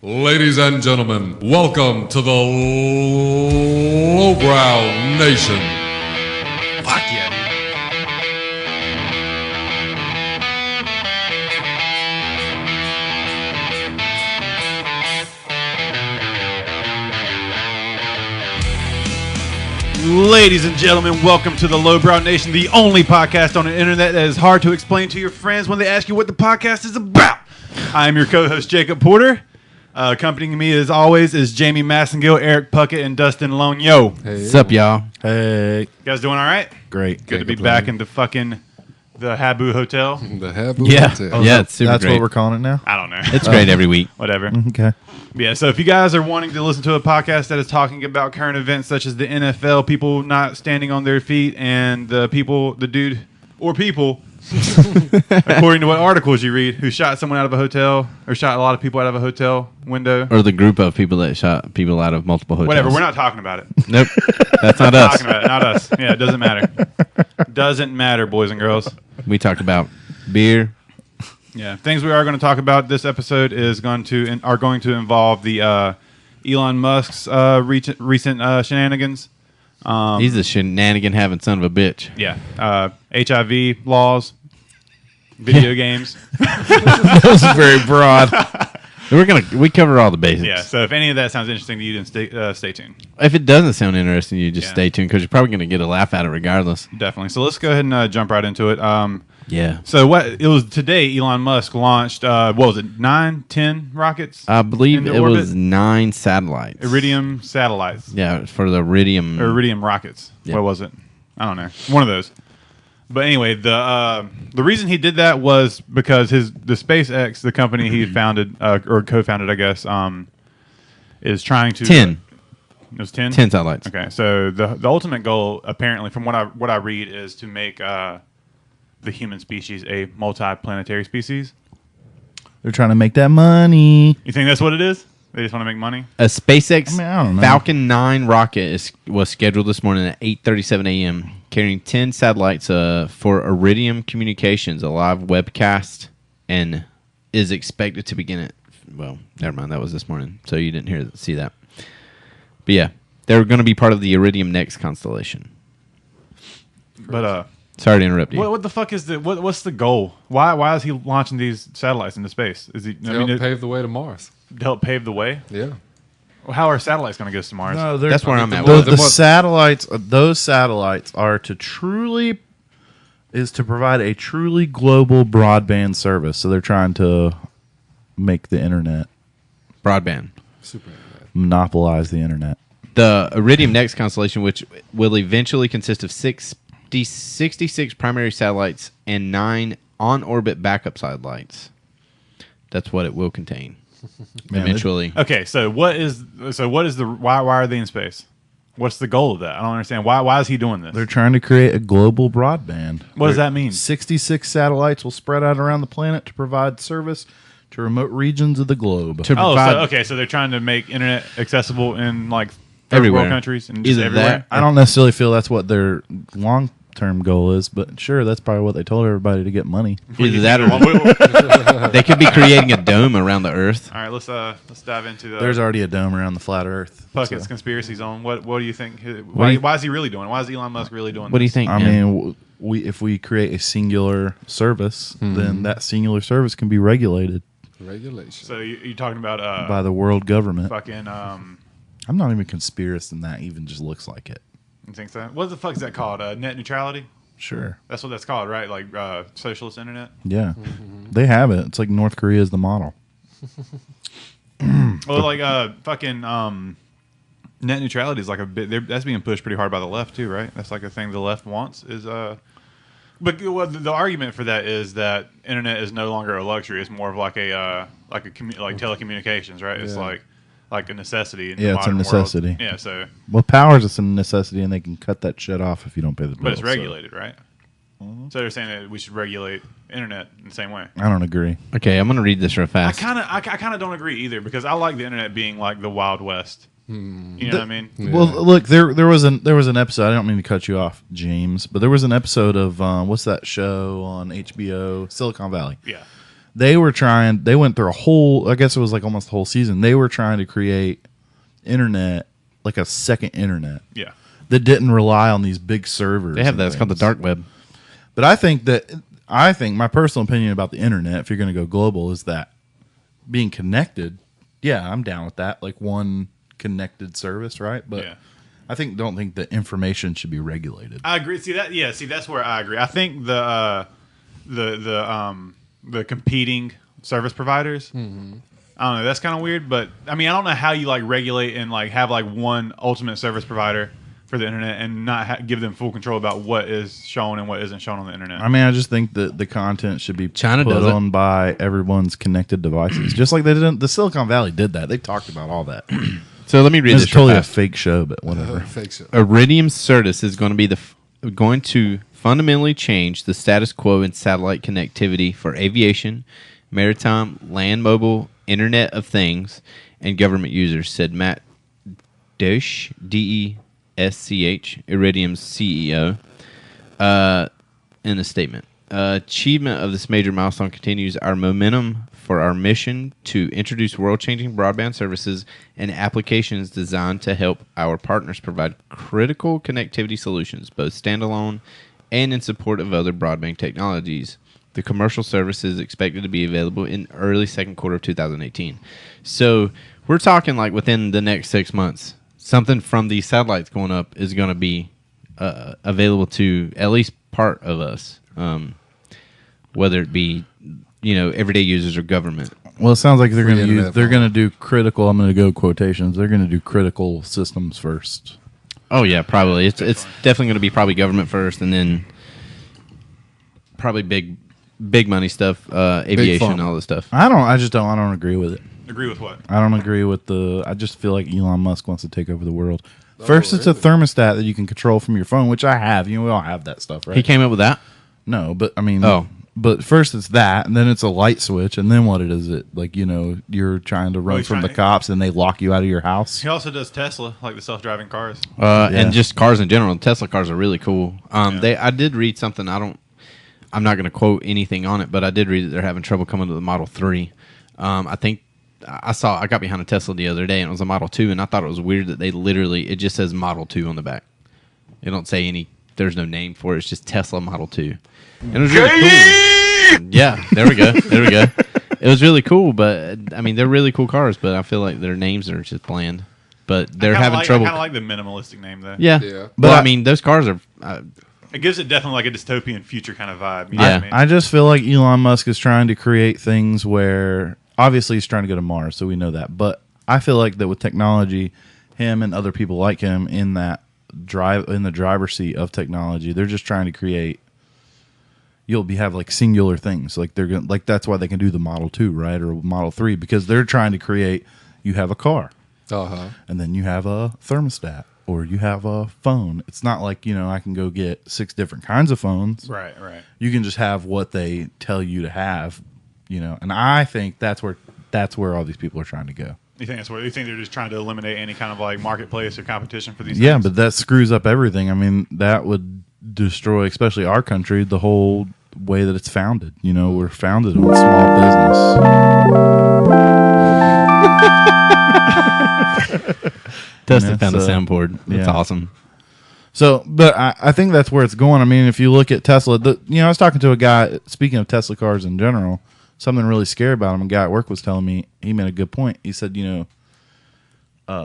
Ladies and gentlemen, welcome to the Lowbrow Nation. Fuck yeah, dude. Ladies and gentlemen, welcome to the Lowbrow Nation, the only podcast on the internet that is hard to explain to your friends when they ask you what the podcast is about. I am your co-host, Jacob Porter. Accompanying me, as always, is Jamie Massengill, Eric Puckett, and Dustin Lonyo. Hey. What's up, y'all? Hey. You guys doing all right? Great. Good to be back in the fucking the Habu Hotel. The Habu Hotel. Oh, yeah, it's super That's great. what we're calling it now? I don't know. It's great every week. Whatever. Okay. Yeah, so if you guys are wanting to listen to a podcast that is talking about current events such as the NFL, people not standing on their feet, and the dude or people, according to what articles you read, who shot someone out of a hotel or shot a lot of people out of a hotel window. Or the group of people that shot people out of multiple hotels. Whatever, we're not talking about it. Nope. That's not us. Talking about it, not us. Yeah, it doesn't matter. Doesn't matter, boys and girls. We talked about beer. Yeah, things we are going to talk about this episode are going to involve the Elon Musk's recent shenanigans. He's a shenanigan having son of a bitch. Yeah, HIV laws, video games. That was very broad. We cover all the basics. Yeah, so if any of that sounds interesting to you, then stay tuned. If it doesn't sound interesting, you just Yeah. stay tuned because you're probably going to get a laugh at it regardless. Definitely. So let's go ahead and jump right into it. Yeah. So it was today. Elon Musk launched. What was it? 9, 10 rockets. I believe into it orbit? was 9 satellites. Iridium satellites. Yeah, for the Iridium. Or Iridium rockets. Yeah. What was it? I don't know. One of those. But anyway, the reason he did that was because the SpaceX, the company he founded or co-founded, I guess, is trying to 10. It was 10? 10 satellites. Okay, so the ultimate goal, apparently, from what I read, is to make the human species a multi-planetary species. They're trying to make that money. You think that's what it is? They just want to make money? A SpaceX I don't know. Falcon 9 rocket was scheduled this morning at 8:37 a.m., carrying 10 satellites for Iridium Communications, a live webcast, and is expected to begin at... Well, never mind. That was this morning, so you didn't see that. But yeah, they're going to be part of the Iridium Next constellation. But Sorry to interrupt you. what the fuck is what's the goal? Why is he launching these satellites into space? Is he? To help pave the way to Mars. To help pave the way. Yeah. Well, how are satellites going to get us to Mars? No, That's where I'm at. The satellites, those satellites are to provide a truly global broadband service. So they're trying to make the internet, Broadband. Super. monopolize the internet. The Iridium Next constellation, which will eventually consist of 66 primary satellites and 9 on-orbit backup satellites. That's what it will contain. Man, Eventually. Okay, so why are they in space? What's the goal of that? I don't understand. Why is he doing this? They're trying to create a global broadband. What does that mean? 66 satellites will spread out around the planet to provide service to remote regions of the globe. To Oh, provide so they're trying to make internet accessible in like Everywhere. world countries and just Either everywhere. that- I don't necessarily feel that's what their long-term goal is, but sure, that's probably what they told everybody to get money. either that or they could be creating a dome around the Earth. All right, let's dive into the There's already a dome around the flat Earth. Puckett's so. conspiracy zone. What do you think? Why- Why is he really doing it? Why is Elon Musk really doing What do you this? think? I man? mean, if we create a singular service, then that singular service can be regulated Regulation. So you're talking about by the world government. fucking I'm not even conspiracy than that. Even just looks like it. you think so? What the fuck is that called? Net neutrality? Sure. That's what that's called, right? Like socialist internet. Yeah, they have it. It's like North Korea is the model. Well, like fucking net neutrality is like a bit. That's being pushed pretty hard by the left too, right? That's like a thing the left wants. Is But the argument for that is that internet is no longer a luxury. It's more of like like telecommunications, right? It's Yeah. like a necessity. In Yeah, the it's a modern necessity. World. Yeah, so Well, power's just a necessity, and they can cut that shit off if you don't pay the bill. but it's so regulated, right? So they're saying that we should regulate internet in the same way. I don't agree. Okay, I'm going to read this real I fast. kind of don't agree either because I like the internet being like the Wild West. You know what I mean? Well, look, there was an episode. I don't mean to cut you off, James, but there was an episode of what's that show on HBO, Silicon Valley. Yeah. They went through a whole, I guess it was like almost the whole season. They were trying to create internet, like a second internet. Yeah. That didn't rely on these big servers. They have that. It's called the dark web. But I think my personal opinion about the internet, if you're going to go global, is that being connected, yeah, I'm down with that. Like one connected service, right? But Yeah. don't think the information should be regulated. I agree. See that? Yeah. See, that's where I agree. I think the competing service providers. Mm-hmm. I don't know. That's kind of weird, but I mean, I don't know how you like regulate and like have like one ultimate service provider for the internet and not give them full control about what is shown and what isn't shown on the internet. I mean, I just think that the content should be China put does it. on by everyone's connected devices, just like they did. The Silicon Valley did that. They talked about all that. So let me read It's this. totally real a fast. fake show, but whatever. Fake shit. Iridium Certus is going to be going to fundamentally change the status quo in satellite connectivity for aviation, maritime, land mobile, Internet of Things, and government users, said Matt Desch, DESCH, Iridium's CEO, in a statement. Achievement of this major milestone continues our momentum for our mission to introduce world-changing broadband services and applications designed to help our partners provide critical connectivity solutions, both standalone and in support of other broadband technologies. The commercial service is expected to be available in early second quarter of 2018. So we're talking like within the next 6 months, something from these satellites going up is going to be available to at least part of us, whether it be everyday users or government. Well, it sounds like they're Free going to internet they're phone. going to do critical. I'm going to go quotations. They're going to do critical systems first. Oh yeah, probably. It's definitely going to be probably government first, and then probably big money stuff, aviation, pharma. all this stuff. I don't agree with it. Agree with what? I don't agree with I just feel like Elon Musk wants to take over the world. First, it's a thermostat that you can control from your phone, which I have. We all have that stuff, right? He came up with that. No, but I mean, Oh. But first it's that, and then it's a light switch, and then what is it? Like, you're trying to run he's from the trying to- cops, and they lock you out of your house. He also does Tesla, like the self-driving cars. And just cars in general. Tesla cars are really cool. Yeah. I did read something. I'm not going to quote anything on it, but I did read that they're having trouble coming to the Model 3. I think I got behind a Tesla the other day, and it was a Model 2, and I thought it was weird that it just says Model 2 on the back. They don't say there's no name for it. It's just Tesla Model 2. And it was really cool. Yeah, there we go. It was really cool, but I mean, they're really cool cars, but I feel like their names are just bland. But they're having trouble. I kind of like the minimalistic name, though. Yeah. Yeah. But I mean, those cars are. It gives it definitely like a dystopian future kind of vibe. You Yeah. know what I mean? I just feel like Elon Musk is trying to create things where obviously he's trying to go to Mars, so we know that. But I feel like that with technology, him and other people like him in the driver's seat of technology, they're just trying to create. You'll have like singular things, like they're gonna that's why they can do the Model 2, right, or Model 3, because they're trying to create. You have a car, and then you have a thermostat, or you have a phone. It's not like I can go get 6 different kinds of phones. Right. You can just have what they tell you to have, And I think that's where all these people are trying to go. You think they're just trying to eliminate any kind of like marketplace or competition for these? Yeah, things? but that screws up everything. I mean, that would destroy, especially our country, the whole way that it's founded. We're founded on small business. Dustin found a so- soundboard. That's yeah. awesome. So, but I think that's where it's going. I mean, if you look at Tesla, I was talking to a guy, speaking of Tesla cars in general, something really scary about him. A guy at work was telling me, he made a good point. He said,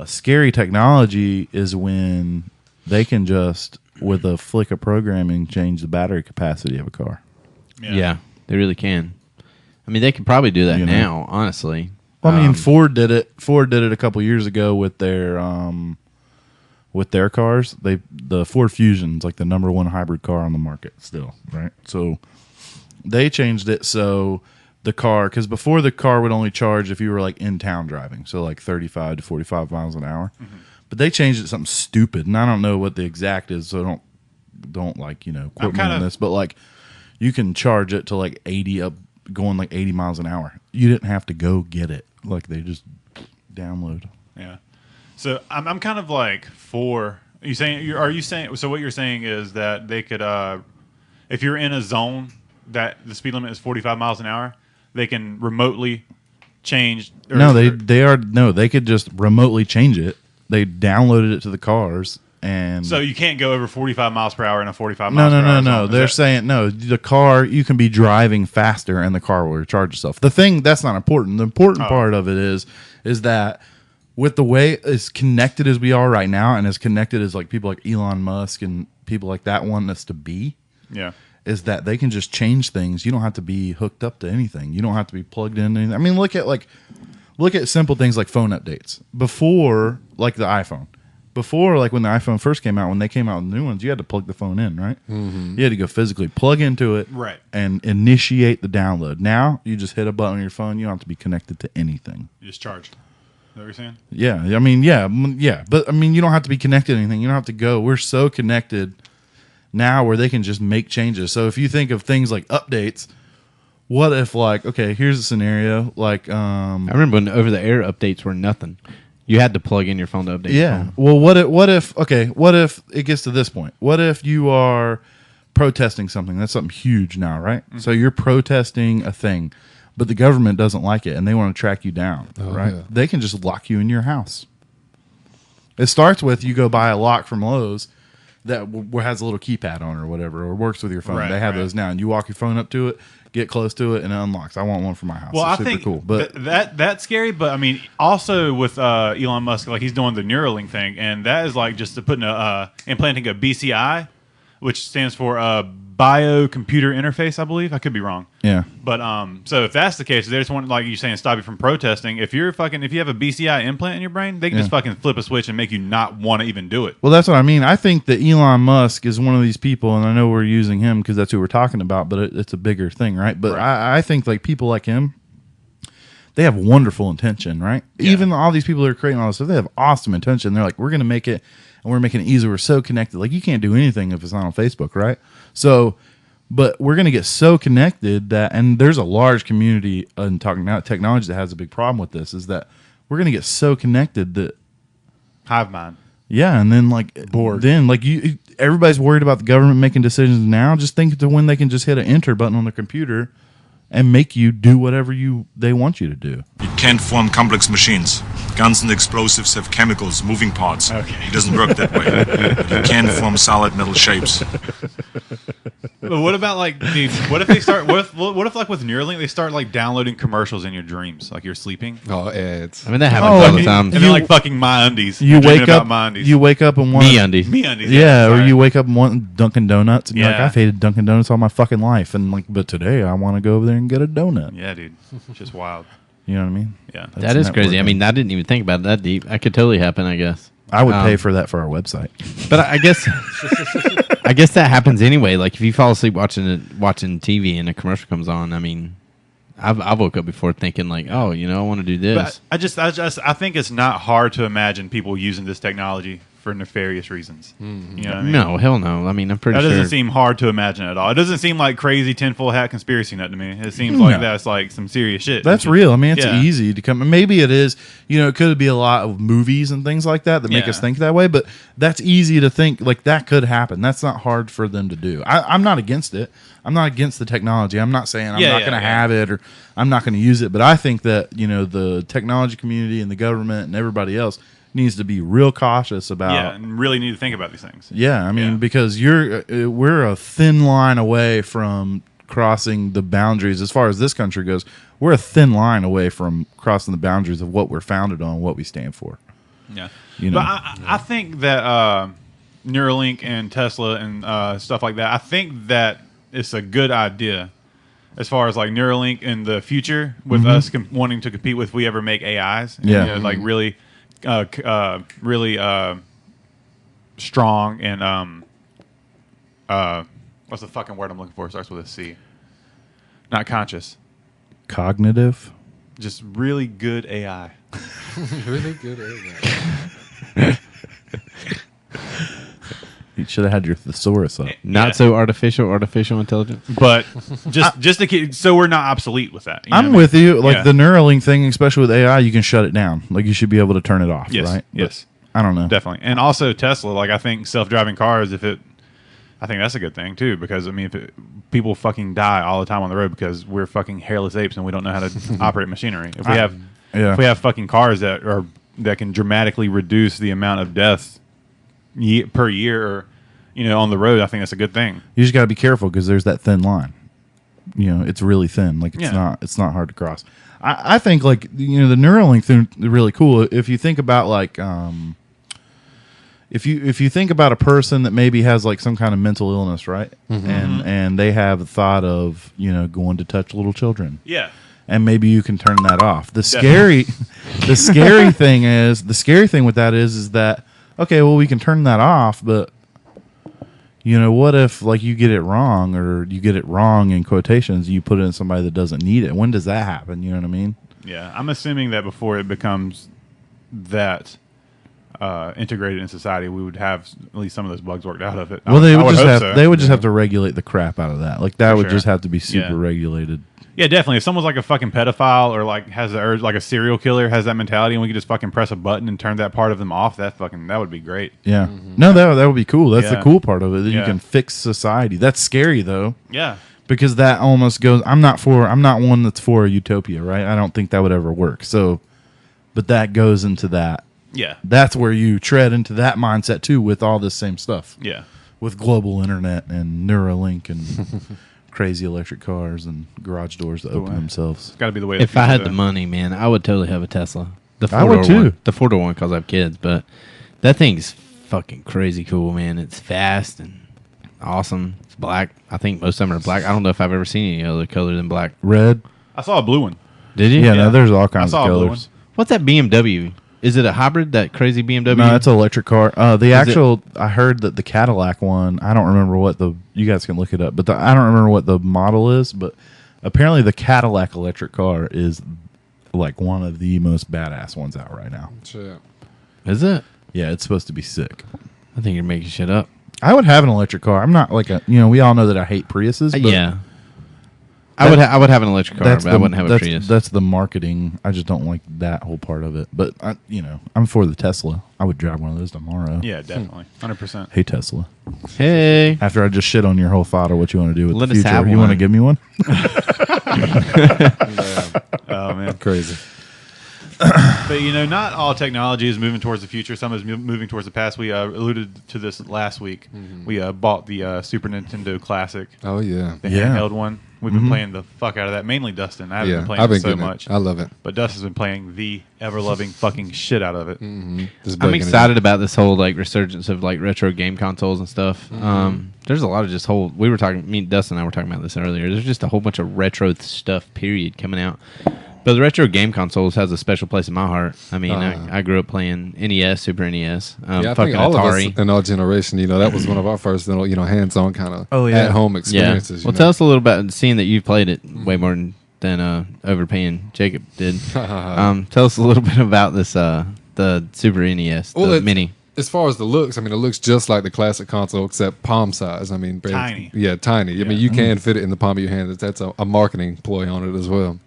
scary technology is when they can just, with a flick of programming, change the battery capacity of a car. Yeah, they really can. I mean, they could probably do that You know. now, honestly. Well, I mean, Ford did it. Ford did it a couple years ago with their cars. The Ford Fusion's like the number one hybrid car on the market still, right? So they changed it so the car, because before the car would only charge if you were like in town driving, so like 35 to 45 miles an hour. Mm-hmm. But they changed it to something stupid, and I don't know what the exact is, so don't quote me on this, but like you can charge it to like 80 up, going like 80 miles an hour. You didn't have to go get it. Like they just download. Yeah. So I'm kind of like for you saying. Are you saying? So what you're saying is that they could, if you're in a zone that the speed limit is 45 miles an hour, they can remotely change. They could just remotely change it. They downloaded it to the cars, and so you can't go over 45 miles per hour in a 45 miles per hour. No. They're saying no. The car, you can be driving faster, and the car will recharge itself. The thing that's not important. The important part of it is that with the way as connected as we are right now, and as connected as like people like Elon Musk and people like that want us to be, is that they can just change things. You don't have to be hooked up to anything. You don't have to be plugged in. I mean, look at simple things like phone updates. Before, like the iPhone. Before, like when the iPhone first came out, when they came out with new ones, you had to plug the phone in, right? Mm-hmm. You had to go physically plug into it and initiate the download. Now, you just hit a button on your phone. You don't have to be connected to anything. You just charge. Is that what you're saying? Yeah. I mean, yeah. But, I mean, you don't have to be connected to anything. You don't have to go. We're so connected now where they can just make changes. So if you think of things like updates, what if, like, okay, here's a scenario. Like, I remember when over-the-air updates were nothing. You had to plug in your phone to update. Yeah. Well, what if it gets to this point? What if you are protesting something? That's something huge now, right? Mm-hmm. So you're protesting a thing, but the government doesn't like it, and they want to track you down, right? Yeah. They can just lock you in your house. It starts with you go buy a lock from Lowe's that has a little keypad on it or whatever, or works with your phone. Right, they have those now, and you walk your phone up to it, get close to it, and it unlocks. I want one for my house. Well, it's I super think cool. But that's scary. But I mean, also with Elon Musk, like he's doing the Neuralink thing, and that is like just putting implanting a BCI, which stands for biocomputer interface. I believe I could be wrong. Yeah. But so if that's the case, they just want, like you're saying, stop you from protesting. If you have a BCI implant in your brain, they can just fucking flip a switch and make you not want to even do it. Well, that's what I mean. I think that Elon Musk is one of these people, and I know we're using him because that's who we're talking about, but it's a bigger thing, right? But I think like people like him, they have wonderful intention, right? Yeah. Even all these people that are creating all this stuff, they have awesome intention. They're like, we're going to make it, and we're making it easy. We're so connected. Like, you can't do anything if it's not on Facebook, right? So, but we're going to get so connected that, and there's a large community in talking about technology that has a big problem with this, is that we're going to get so connected that hive mind. Yeah, and then like bored. Then like everybody's worried about the government making decisions now. Just think to when they can just hit an enter button on the computer and make you do whatever they want you to do. You can't form complex machines. Guns and explosives have chemicals, moving parts. Okay. It doesn't work that way. But you can form solid metal shapes. But what about like, dude, what if they start? What if like with Neuralink they start like downloading commercials in your dreams, like you're sleeping? Oh, ads. I mean that happens all the time. And they're like fucking my undies. You wake up and want me undies. Yeah, or you wake up and want Dunkin' Donuts, and you're like, I've hated Dunkin' Donuts all my fucking life, and like, but today I want to go over there and get a donut. Yeah, dude, it's just wild. You know what I mean? Yeah, that is crazy. I mean, I didn't even think about it that deep. That could totally happen, I guess. I would pay for that for our website. But I guess I guess that happens anyway. Like if you fall asleep watching TV and a commercial comes on, I mean, I woke up before thinking like, oh, you know, I want to do this. But I think it's not hard to imagine people using this technology for nefarious reasons. Mm-hmm. You know what I mean? No, hell no. I mean, I'm pretty sure. That doesn't seem hard to imagine at all. It doesn't seem like crazy tinfoil hat conspiracy nut to me. It seems like that's like some serious shit. That's real. I mean, it's easy to come. Maybe it is. You know, it could be a lot of movies and things like that make us think that way. But that's easy to think like that could happen. That's not hard for them to do. I'm not against it. I'm not against the technology. I'm not saying I'm not going to have it or I'm not going to use it. But I think that, you know, the technology community and the government and everybody else needs to be real cautious about and really need to think about these things. Yeah, I mean, because we're a thin line away from crossing the boundaries as far as this country goes. We're a thin line away from crossing the boundaries of what we're founded on, what we stand for. Yeah, you know. But I think that Neuralink and Tesla and stuff like that, I think that it's a good idea as far as like Neuralink in the future with us wanting to compete with if we ever make AIs. And, you know, like really strong and what's the fucking word I'm looking for? It starts with a C. Not conscious. Cognitive. Just really good AI. Really good AI. You should have had your thesaurus up. Not so artificial intelligence. But just to keep, so we're not obsolete with that. I'm with you. Like the Neuralink thing, especially with AI, you can shut it down. Like you should be able to turn it off, right? Yes. But I don't know. Definitely. And also Tesla, like I think self-driving cars, if it I think that's a good thing too, because I mean, people fucking die all the time on the road because we're fucking hairless apes and we don't know how to operate machinery. If we have fucking cars that can dramatically reduce the amount of deaths per year, or on the road, I think that's a good thing. You just got to be careful because there's that thin line. It's really thin. Like it's not hard to cross. I think like the Neuralink thing is really cool. If you think about like if you think about a person that maybe has like some kind of mental illness, right? And they have the thought of going to touch little children. Yeah. And maybe you can turn that off. The scary thing with that is that okay, well we can turn that off, but what if like you get it wrong, or you get it wrong in quotations, you put it in somebody that doesn't need it? When does that happen? You know what I mean? Yeah, I'm assuming that before it becomes that integrated in society, we would have at least some of those bugs worked out of it. Well, they would just have to regulate the crap out of that. Like that would just have to be super regulated. Yeah, definitely. If someone's like a fucking pedophile or like has the urge, like a serial killer has that mentality, and we could just fucking press a button and turn that part of them off, that would be great. Yeah. No, that would be cool. That's the cool part of it, that you can fix society. That's scary though. Yeah. Because that almost goes. I'm not one that's for a utopia, right? I don't think that would ever work. So, but that goes into that. Yeah. That's where you tread into that mindset too, with all this same stuff. Yeah. With global internet and Neuralink and crazy electric cars and garage doors that open themselves. It's got to be the way. If I had the money, man, I would totally have a Tesla. I would too. One. The 4-door one because I have kids, but that thing's fucking crazy cool, man. It's fast and awesome. It's black. I think most of them are black. I don't know if I've ever seen any other color than black. Red. I saw a blue one. Did you? Yeah, no, there's all kinds of a blue colors. one. What's that BMW? Is it a hybrid? That crazy BMW? No, that's an electric car. I heard that the Cadillac one. I don't remember what you guys can look it up, but I don't remember what the model is. But apparently, the Cadillac electric car is like one of the most badass ones out right now. Shit. Is it? Yeah, it's supposed to be sick. I think you're making shit up. I would have an electric car. I'm not like we all know that I hate Priuses. But Yeah. I would have an electric car, but I wouldn't have a Prius. That's the marketing. I just don't like that whole part of it. But I'm for the Tesla. I would drive one of those tomorrow. Yeah, definitely, 100%. Hey Tesla. Hey. After I just shit on your whole thought of what you want to do with Let the us future, have you want to one. give me one? Oh man, Crazy. but not all technology is moving towards the future. Some is moving towards the past. We alluded to this last week. We bought the Super Nintendo Classic, Oh yeah. the handheld one. We've been playing the fuck out of that. Mainly Dustin. I haven't been playing it so getting much. I love it. But Dustin's been playing the ever-loving fucking shit out of it. Just I'm breaking it excited about this whole like resurgence of like retro game consoles and stuff. There's a lot of just me and Dustin and I were talking about this earlier. There's just a whole bunch of retro stuff period coming out. But the retro game consoles has a special place in my heart. I mean, I grew up playing NES, Super NES, I fucking think all Atari. of us in our generation, that was one of our first, hands-on kind of Oh, yeah. at-home Yeah. experiences. Well, tell us a little about seeing that you've played it way more than overpaying Jacob did. Tell us a little bit about this the Super NES, the Mini. As far as the looks, it looks just like the classic console except palm size. Tiny. Yeah, tiny. I mean, you can fit it in the palm of your hand. That's a marketing ploy on it as well.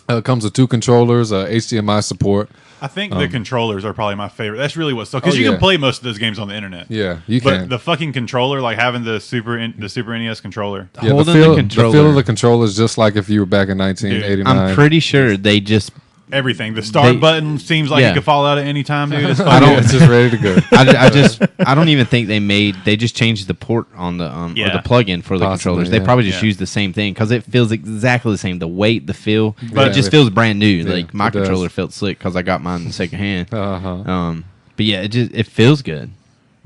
It comes with 2 controllers, HDMI support. I think the controllers are probably my favorite. That's really what's because you can play most of those games on the internet. Yeah, you But can. the fucking controller, like having the Super NES controller. Yeah, the Holding feel, the controller. the feel of the controller is just like if you were back in 1989. I'm pretty sure they just Everything. The start button seems like it could fall out at any time, dude. It's I don't. It's just ready to go. I don't even think they just changed the port on the or the plug-in for the Possibly, controllers. They yeah. probably just used the same thing because it feels exactly the same. The weight, the feel, But it just feels brand new. Like my it does. controller felt slick because I got mine secondhand. Uh-huh. But yeah, it feels good.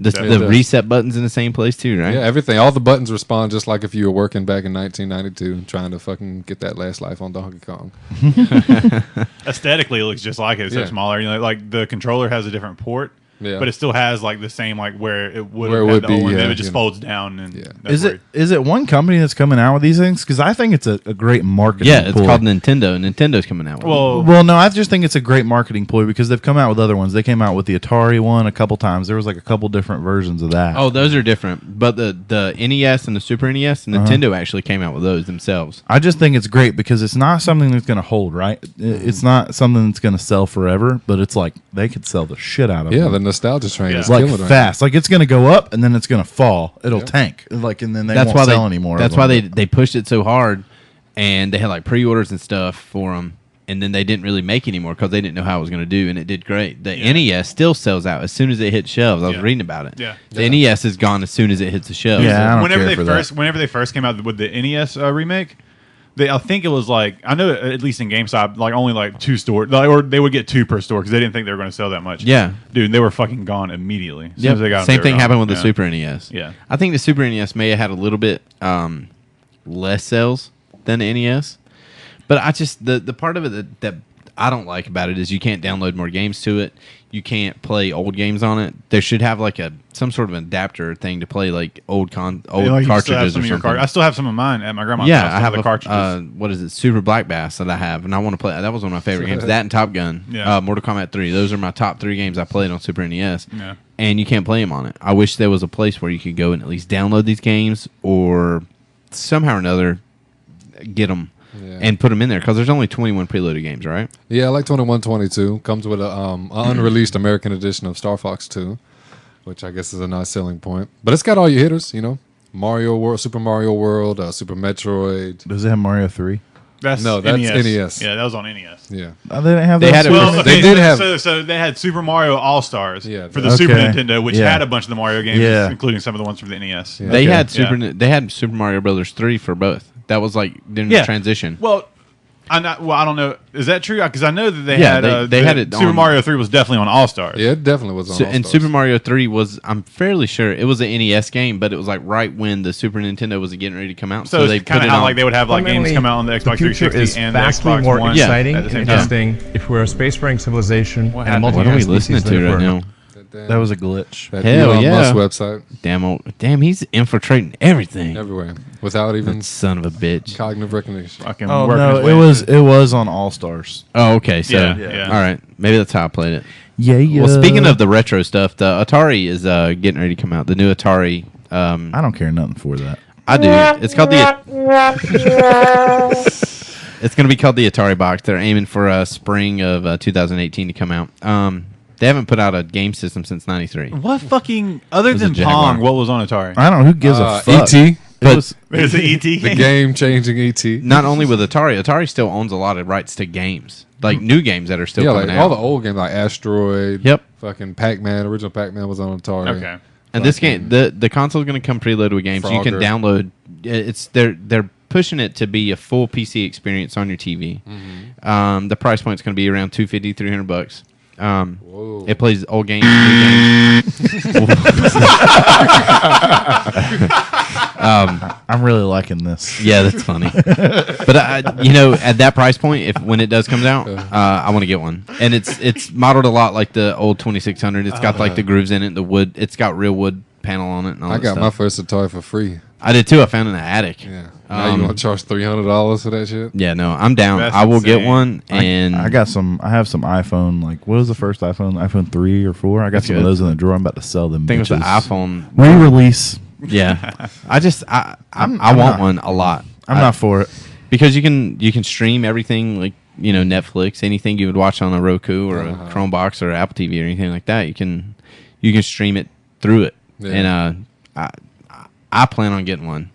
The does. reset button's in the same place too, right? Yeah, everything. All the buttons respond just like if you were working back in 1992 trying to fucking get that last life on Donkey Kong. Aesthetically, it looks just like it. It's so Yeah. smaller. Like the controller has a different port, Yeah. but it still has like the same like where it would Where it have would had the old be, one. yeah, Then it just you know. folds down. And Yeah. that's where- Is it one company that's coming out with these things? Because I think it's a great marketing Yeah, it's ploy. called Nintendo. Nintendo's coming out with it. Well, No, I just think it's a great marketing ploy because they've come out with other ones. They came out with the Atari one a couple times. There was like a couple different versions of that. Oh, those are different. But the NES and the Super NES, Nintendo actually came out with those themselves. I just think it's great because it's not something that's going to hold, right? It's not something that's going to sell forever, but it's like they could sell the shit out of Yeah, them. nostalgia train Yeah. is like killing right fast. Like it's going to go up and then it's going to fall. It'll tank. Like and then they That's won't why sell anymore. That's of why them. they pushed it so hard, and they had like pre-orders and stuff for them, and then they didn't really make anymore because they didn't know how it was going to do, and it did great. The NES still sells out as soon as it hits shelves. I was Yeah. reading about it. Yeah. The NES is gone as soon as it hits the shelves. Yeah, I don't whenever care they for first that. whenever they first came out with the NES remake, I think it was like I know at least in GameStop like only like 2 stores or they would get 2 per store because they didn't think they were going to sell that much. Yeah. dude, they were fucking gone immediately. As soon Yep. as they got them, Same they were thing gone. happened with the Yeah. Super NES. Yeah. I think the Super NES may have had a little bit less sales than the NES, but I just the part of it that I don't like about it is you can't download more games to it. You can't play old games on it. There should have like some sort of adapter thing to play like old Yeah, like you still have cartridges some or of your something. I still have some of mine at my grandma's Yeah, house. I have the a cartridges. what is it? Super Black Bass that I have, and I want to play. That was one of my favorite games. That and Top Gun, Yeah. Mortal Kombat 3. Those are my top 3 games I played on Super NES. Yeah. And you can't play them on it. I wish there was a place where you could go and at least download these games, or somehow or another get them Yeah. and put them in there because there's only 21 preloaded games, right? Yeah, I like 2122. Comes with a unreleased American edition of Star Fox 2, which I guess is a nice selling point. But it's got all your hitters, Mario World, Super Mario World, Super Metroid. Does it have Mario 3? That's No, that's NES. Yeah, that was on NES. Yeah. Oh, they didn't have They that had it Super for- Nintendo? They did have- so they had Super Mario All Stars Yeah, for the okay. Super Nintendo, which Yeah. had a bunch of the Mario games, Yeah. including some of the ones from the NES. Yeah. They Okay. had Yeah. They had Super Mario Brothers 3 for both. That was like during Yeah. the transition. Well, I don't know. Is that true? Because I know that they Yeah, had they had it Super on- Mario 3 was definitely on All Stars. Yeah, it definitely was on So, All and Stars. Super Mario 3 was, I'm fairly sure, it was an NES game, but it was like right when the Super Nintendo was getting ready to come out. So they it's kind put of it how on. like they would have like games Fundamentally, come out on the Xbox the future 360 is and the vastly Xbox more One exciting at the and same time. interesting if we're a space-faring civilization What and a happened? What are we multi-species listening to right now? That That was a glitch. Hell Elon yeah. Musk website Damn, he's infiltrating everything. everywhere without even That son of a bitch. cognitive recognition. Fucking Oh working no, his way it was on All Stars. Oh, okay. So, Yeah. all right. Maybe that's how I played it. Yeah. Well, speaking of the retro stuff, the Atari is getting ready to come out. The new Atari. I don't care nothing for that. I do. It's called the. It's going to be called the Atari Box. They're aiming for spring of 2018 to come out. They haven't put out a game system since '93. What fucking other was a than Jaguar. Pong? What was on Atari? I don't know who gives a fuck. E.T. But There's an ET The game. game-changing E.T. not only with Atari still owns a lot of rights to games, like new games that are still Yeah, coming like out. all the old games, like Asteroid. Yep. Fucking Pac-Man. Original Pac-Man was on Atari. Okay. And this game, the console is going to come preloaded with games. You can Frogger. download. They're pushing it to be a full PC experience on your TV. The price point is going to be around $250, $300. Whoa. It plays old games, new games. I'm really liking this. Yeah, that's funny. But at that price point, when it does come out, I want to get one. And it's modeled a lot like the old 2600. It's got like the grooves in it, the wood. It's got real wood panel on it. And all I that got stuff. my first Atari for free. I did too. I found it in the attic. Yeah. Now you want to charge $300 for that shit? Yeah, no, I'm down. That's I will get insane. one, and I have some iPhone. Like, what was the first iPhone? iPhone 3 or 4. I got That's some good. of those in the drawer. I'm about to sell them. I think it was the bitches. iPhone. Re-release. Yeah, I I'm want not- one a lot. I'm not for it. because you can stream everything like Netflix, anything you would watch on a Roku or a Chromebox or Apple TV or anything like that. You can stream it through it, Yeah. and I plan on getting one.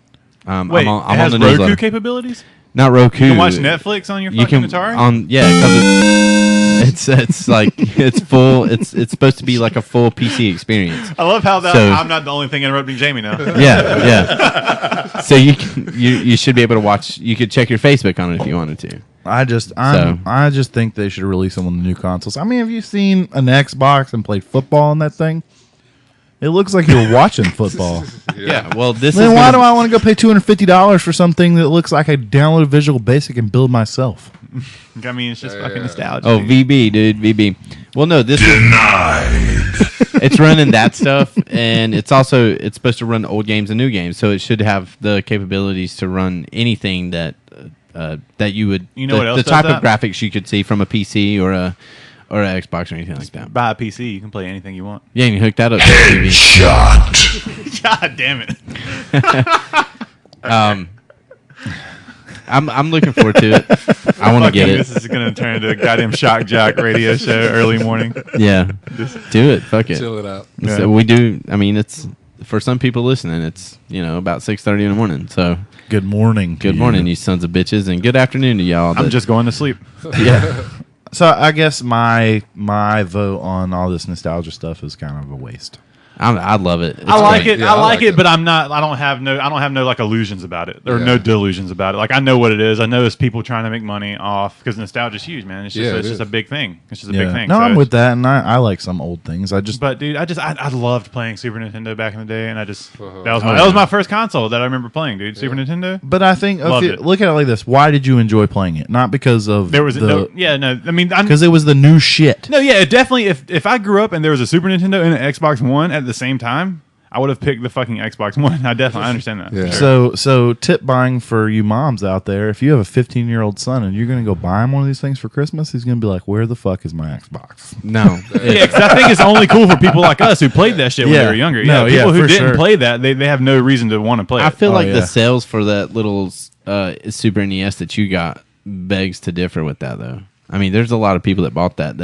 Wait, I'm it has on the Roku newsletter. capabilities? Not Roku. You can watch Netflix on your fucking Atari? Because it's like it's full. It's supposed to be like a full PC experience. I love how So- I'm not the only thing interrupting Jamie now. Yeah. So you should be able to watch. You could check your Facebook on it if you wanted to. I just think they should release them on the new consoles. I mean, have you seen an Xbox and played football on that thing? It looks like you're watching football. Yeah. Well, this Then is why gonna- do I want to go pay $250 for something that looks like I download Visual Basic and build myself? I mean, it's just fucking nostalgia. Oh, VB, dude, VB. Well, no, this it's running that stuff, and it's supposed to run old games and new games, so it should have the capabilities to run anything that you would. What else the does type that? of graphics you could see from a PC or an Xbox or anything like that. Buy a PC, you can play anything you want. Yeah, you can hook that up to the TV. God damn it. I'm looking forward to it. I want to get it. This is going to turn into a goddamn shock jock radio show early morning. Yeah, do it. Fuck it. Chill it out. Yeah. So we do. I mean, it's for some people listening. It's about 6:30 in the morning. So Good morning. good morning, you sons of bitches, and good afternoon to y'all. I'm just going to sleep. Yeah. So I guess my vote on all this nostalgia stuff is kind of a waste. I love it. It's I like great. it. Yeah, I like it, it. but I'm not. I don't have no like illusions about it, or Yeah. no delusions about it. Like I know what it is. I know it's people trying to make money off because nostalgia's huge, man. It's just Yeah, it it's just is. a big thing. It's just a big thing. No, So I'm it's- with that, and I like some old things. But dude, I loved playing Super Nintendo back in the day, and I just Uh-huh. that was my first console that I remember playing, dude. Super Nintendo. But I think Loved it. look at it like this: why did you enjoy playing it? Not because of There was no. I mean, because it was the new shit. no, yeah, definitely. If I grew up and there was a Super Nintendo and an Xbox One at the same time, I would have picked the fucking Xbox One. I understand that. Yeah. Sure. So tip buying for you moms out there: if you have a 15-year-old son and you're going to go buy him one of these things for Christmas, he's going to be like, "Where the fuck is my Xbox?" No, Yeah, because I think it's only cool for people like us who played that shit when they Yeah. were younger. No, Yeah, people yeah, who for didn't sure. play that, they have no reason to want to play it. I feel like yeah. the sales for that little Super NES that you got begs to differ with that, though. I mean, there's a lot of people that bought that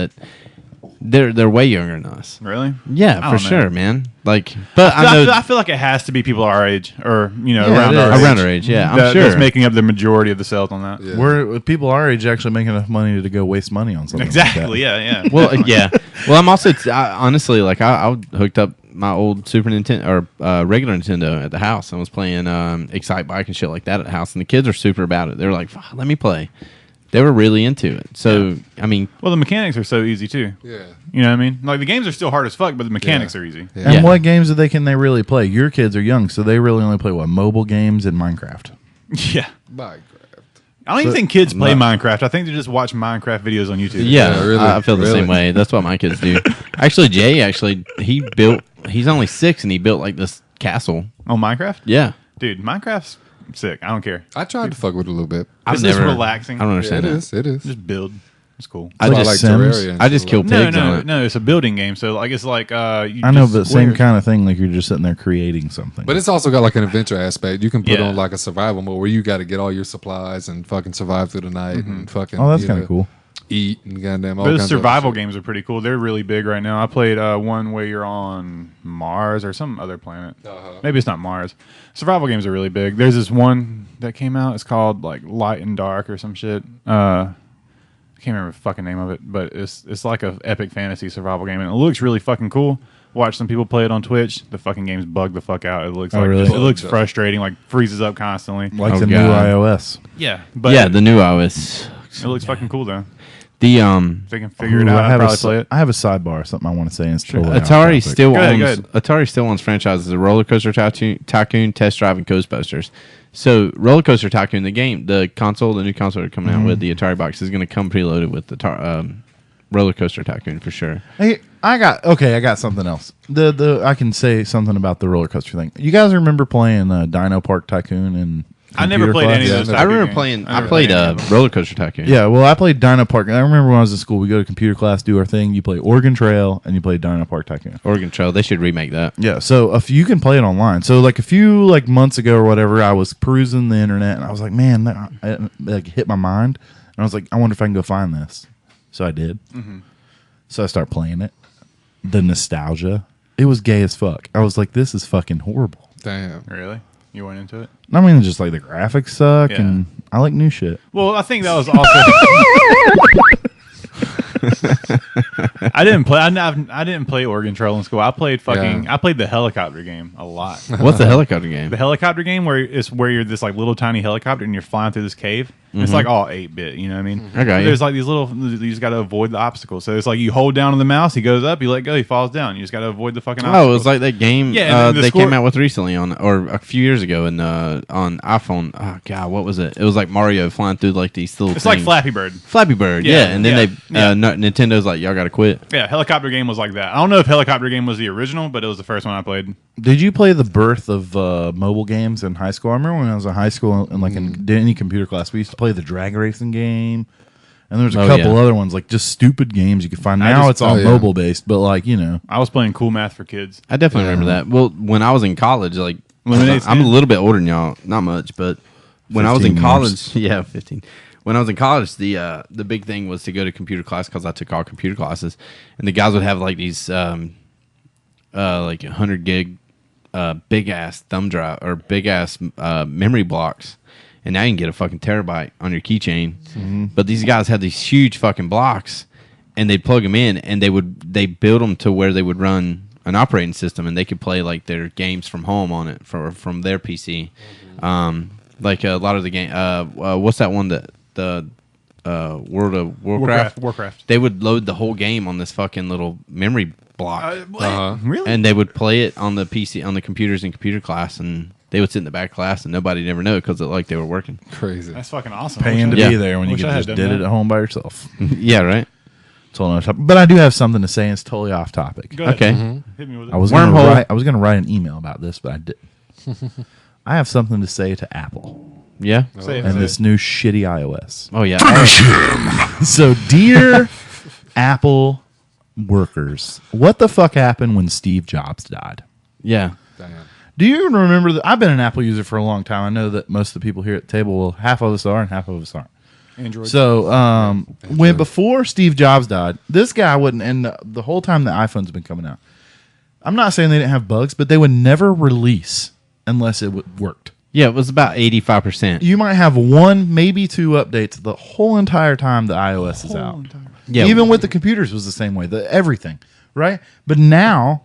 they're way younger than us. Really? Yeah, I for don't know. sure, man. Like, but I know I feel like it has to be people our age, or Yeah, around it our is. age. around our age. Yeah, I'm That's sure. making up the majority of the sales on that. Yeah. We're people our age actually making enough money to go waste money on something. Exactly. Like that. Yeah. Well, yeah. Well, I'm also honestly like I hooked up my old Super Nintendo or regular Nintendo at the house and was playing Excite Bike and shit like that at the house, and the kids are super about it. They were like, "Fuck, let me play." They were really into it. So I mean, Well, the mechanics are so easy too. Yeah. You know what I mean? Like the games are still hard as fuck, but the mechanics Yeah. are easy. Yeah. And Yeah. what games can they really play? Your kids are young, so they really only play mobile games and Minecraft. Yeah. Minecraft. I don't even think kids play Minecraft. I think they just watch Minecraft videos on YouTube. yeah, Yeah, really, I feel the really. same way. That's what my kids do. Actually, Jay he's only 6 and he built like this castle. On Minecraft? Yeah. Dude, Minecraft's sick. I don't care. I tried to fuck with it a little bit. It's just relaxing. I don't Yeah, understand it that. is. It is. Just build. It's cool. I That's why just I like Sims. Terraria. and I just shit kill like pigs No, on no, it. no. It's a building game. So like it's like I know, just but same squares. kind of thing. Like you're just sitting there creating something. But it's also got like an adventure aspect. You can put Yeah. on like a survival mode where you got to get all your supplies and fucking survive through the night and fucking. oh, that's you kind know, of cool. Eat and goddamn all Those kinds survival of other shit. games are pretty cool. They're really big right now. I played one where you're on Mars or some other planet. Maybe it's not Mars. Survival games are really big. There's this one that came out. It's called like Light and Dark or some shit. I can't remember the fucking name of it, but it's like a epic fantasy survival game, and it looks really fucking cool. Watch some people play it on Twitch. The fucking game's bugged the fuck out. It looks Oh, like really? it looks frustrating, like freezes up constantly. Like Oh, the new God. iOS. Yeah, but Yeah, the new iOS. it looks fucking cool though. The If they can figure it Ooh, out, I'd probably a, play it. I have a sidebar, something I want to say. And it's totally off Atari topic. still Go ahead, owns go ahead. Atari still owns franchises of Roller Coaster Tycoon, Test Drive, and Ghostbusters. So Roller Coaster Tycoon, the new console they're coming out with, the Atari box is going to come preloaded with the Roller Coaster Tycoon for sure. Hey, I got something else. I can say something about the roller coaster thing. You guys remember playing Dino Park Tycoon and I never played any of those. Yeah, I type of remember games. playing. never I played any of them. Roller Coaster Tycoon. Yeah, well, I played Dino Park. I remember when I was in school, we go to computer class, do our thing. You play Oregon Trail, and you play Dino Park Tycoon. Oregon Trail. They should remake that. Yeah, so if you can play it online. So like a few months ago or whatever, I was perusing the internet, and I was like, man, it hit my mind, and I was like, I wonder if I can go find this. So I did. So I start playing it. The nostalgia, it was gay as fuck. I was like, this is fucking horrible. Damn. Really? You went into it? I mean, just like the graphics suck, Yeah. and I like new shit. Well, I think that was also. I didn't play. I didn't play Oregon Trail in school. I played fucking. Yeah. I played the helicopter game a lot. What's the helicopter game? The helicopter game where you're this like little tiny helicopter and you're flying through this cave. It's like all 8-bit, you know what I mean? I got you. There's like these little. You just got to avoid the obstacles. So it's like you hold down on the mouse, he goes up, you let go, he falls down. You just got to avoid the fucking. Oh, it obstacles. was like that game Yeah, and the they score- came out with recently or a few years ago on iPhone. Oh God, what was it? It was like Mario flying through like these little. It's like things. Flappy Bird. Flappy Bird, Yeah, yeah. And then yeah, Nintendo's like, y'all got to quit. Yeah, helicopter game was like that. I don't know if helicopter game was the original, but it was the first one I played. Did you play the birth of mobile games in high school? I remember when I was in high school and like in any computer class, we used to play the drag racing game, and there was a Oh, couple yeah. other ones like just stupid games you could find. I Now just- it's all oh, yeah. mobile based, but like I was playing Cool Math for Kids. I definitely remember that. Well, when I was in college, like Lemonade I'm a Stand? little bit older than y'all, not much, but when I was in 15 college, yeah, 15. When I was in college, the big thing was to go to computer class because I took all computer classes, and the guys would have like these like 100 gig big ass thumb drive or big ass memory blocks, and now you can get a fucking terabyte on your keychain. Mm-hmm. But these guys had these huge fucking blocks, and they'd plug them in, and they build them to where they would run an operating system, and they could play like their games from home on it from their PC. Like a lot of the game. What's that one that the World of Warcraft. They would load the whole game on this fucking little memory block, Really? and they would play it on the PC on the computers in computer class, and they would sit in the back class, and nobody never know because it like they were working. Crazy. That's fucking awesome. Paying to Yeah. be there when you Wish could I had just done did that. it at home by yourself. Yeah, right. Totally off topic. But I do have something to say, and it's totally off topic. Go ahead. Okay. Hit me with it. I was gonna write an email about this, but I didn't. I have something to say to Apple Yeah. Say it, and say this it. new shitty iOS. Oh yeah. So, dear Apple workers, what the fuck happened when Steve Jobs died? Yeah. Damn. Do you remember that? I've been an Apple user for a long time. I know that most of the people here at the table, well, half of us are and half of us aren't. Android. So, when before Steve Jobs died, this guy wouldn't, and the whole time the iPhone's been coming out, I'm not saying they didn't have bugs, but they would never release unless it worked. Yeah, it was about 85%. You might have one, maybe two updates the whole entire time the iOS is out. Yeah. Even with the computers was the same way. Everything, right? But now,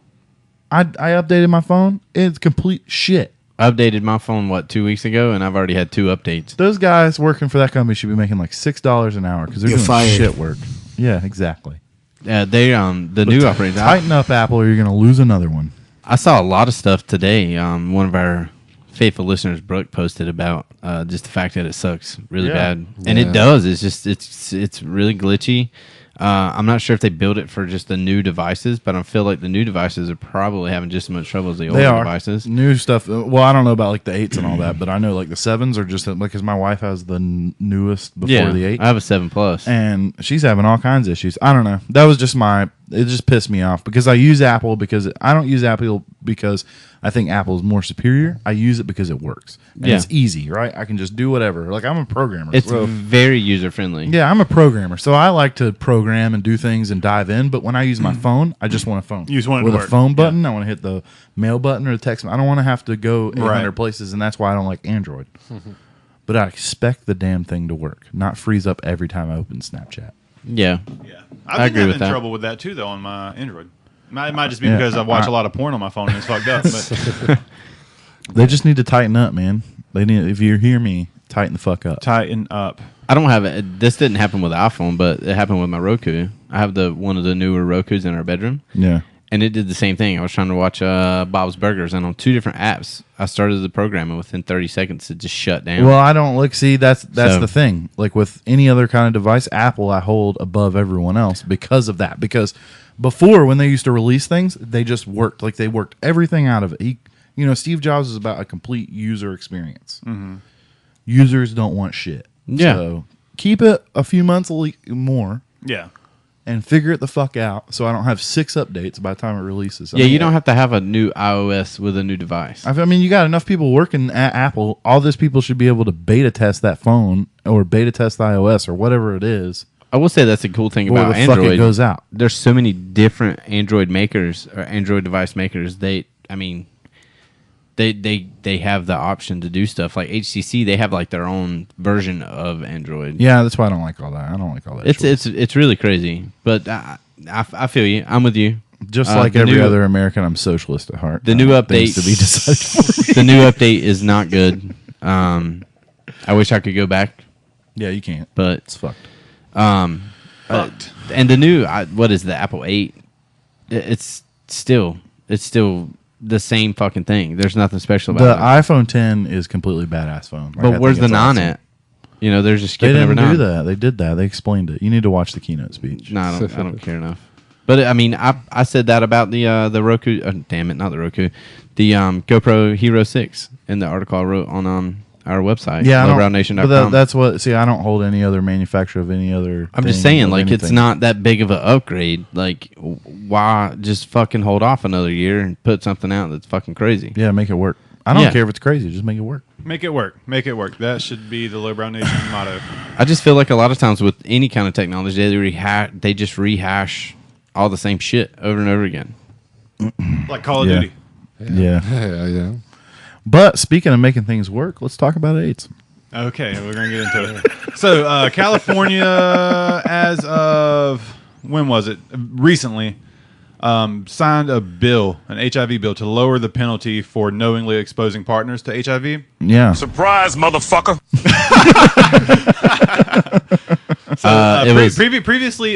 I updated my phone. It's complete shit. I updated my phone 2 weeks ago, and I've already had 2 updates. Those guys working for that company should be making like $6 an hour because they're doing shit work. Yeah, exactly. They the new operating. Tighten up, Apple, or you're going to lose another one. I saw a lot of stuff today. One of our faithful listeners, Brooke, posted about just the fact that it sucks really bad, and Yeah. it does. It's just it's really glitchy. I'm not sure if they built it for just the new devices, but I feel like the new devices are probably having just as much trouble as the older They are devices. new stuff. Well, I don't know about like the 8s and all that, but I know like the 7s are just like because my wife has the newest before the 8, I have a 7 Plus. and she's having all kinds of issues. I don't know. That was just it just pissed me off because I use Apple because I don't use Apple because I think Apple is more superior. I use it because it works and Yeah. it's easy, right? I can just do whatever. Like I'm a programmer. It's so- very user friendly. yeah, I'm a programmer, so I like to program and do things and dive in. But when I use my phone, I just want a phone. You just want it with to a work. phone button. I want to hit the mail button or the text. I don't want to have to go 800 Right. places, and that's why I don't like Android. But I expect the damn thing to work, not freeze up every time I open Snapchat. Yeah. Yeah, I agree with that. trouble with that too, though, on my Android. It might just be because I watch a lot of porn on my phone and it's fucked up. But They just need to tighten up, man. They need. If you hear me, tighten the fuck up. tighten up. I don't have it. This didn't happen with the iPhone, but it happened with my Roku. I have one of the newer Rokus in our bedroom. Yeah. And it did the same thing. I was trying to watch Bob's Burgers, and on 2 different apps, I started the program, and within 30 seconds, it just shut down. Well, I don't look. See, that's So- the thing. Like with any other kind of device, Apple I hold above everyone else because of that. Because before, when they used to release things, they just worked. Like they worked everything out of it. Steve Jobs is about a complete user experience. Users don't want shit. Yeah. So keep it a few months Yeah. more and figure it the fuck out. So I don't have 6 updates by the time it releases. yeah, you don't have to have a new iOS with a new device. I mean, you got enough people working at Apple. All those people should be able to beta test that phone or beta test iOS or whatever it is. I will say that's a cool thing Before about the fuck it Android. goes out. There's so many different Android makers or Android device makers. They have the option to do stuff like HTC. They have like their own version of Android. Yeah, that's why I don't like all that. I don't like all that. It's really crazy. But I feel you. I'm with you. Just Uh, like the every new- other American, I'm socialist at heart. The new Things update to be decided for. The new update is not good. I wish I could go back, Yeah, you can't. but It's fucked. Fucked. and the new what is the Apple 8? It's still the same fucking thing. There's nothing special The about it. iPhone 10 is completely badass phone. Like, I But think where's the it's 9 awesome. at? They're just They skipping over didn't 9. do that. They did that. They explained it. You need to watch the keynote speech. No, I don't care enough. But I mean, I said that about the Roku. Damn it, not the Roku. The GoPro Hero 6 in the article I wrote on our website. Yeah, lowbrownnation.com. but that's what. See, I don't hold any other manufacturer of any other. I'm just thing saying, of like, it's anything. not that big of an upgrade. Like, why just fucking hold off another year and put something out that's fucking crazy? Yeah, make it work. I don't Yeah. care if it's crazy. Just make it work. Make it work. Make it work. That should be the Lowbrow Nation motto. I just feel like a lot of times with any kind of technology, they just rehash all the same shit over and over again. Like Call of Yeah. Duty. Yeah. Yeah. But speaking of making things work, let's talk about AIDS. Okay, we're going to get into it. So, California, as of, when was it? Recently, signed a bill, an HIV bill, to lower the penalty for knowingly exposing partners to HIV. Yeah. Surprise, motherfucker! Previously,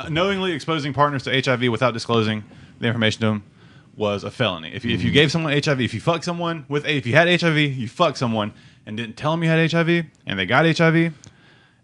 knowingly exposing partners to HIV without disclosing the information to them was a felony. If you gave someone HIV, if you fucked someone if you had HIV, you fucked someone and didn't tell them you had HIV, and they got HIV,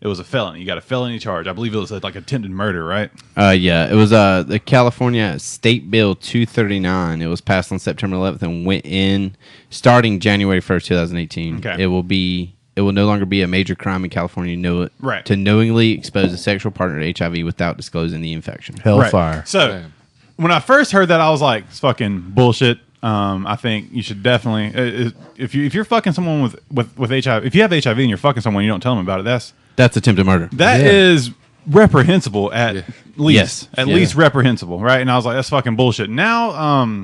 it was a felony. You got a felony charge. I believe it was like attempted murder, right? Yeah, it was the California State Bill 239. It was passed on September 11th and went in starting January 1st, 2018. Okay. It will no longer be a major crime in California Right. to knowingly expose a sexual partner to HIV without disclosing the infection. Hellfire. Right. So Damn. when I first heard that, I was like, "It's fucking bullshit." I think you should definitely if you're fucking someone with HIV, if you have HIV and you're fucking someone, you don't tell them about it. That's attempted murder. That is reprehensible at least. Yes. At Yeah. least reprehensible, right? And I was like, that's fucking bullshit. Now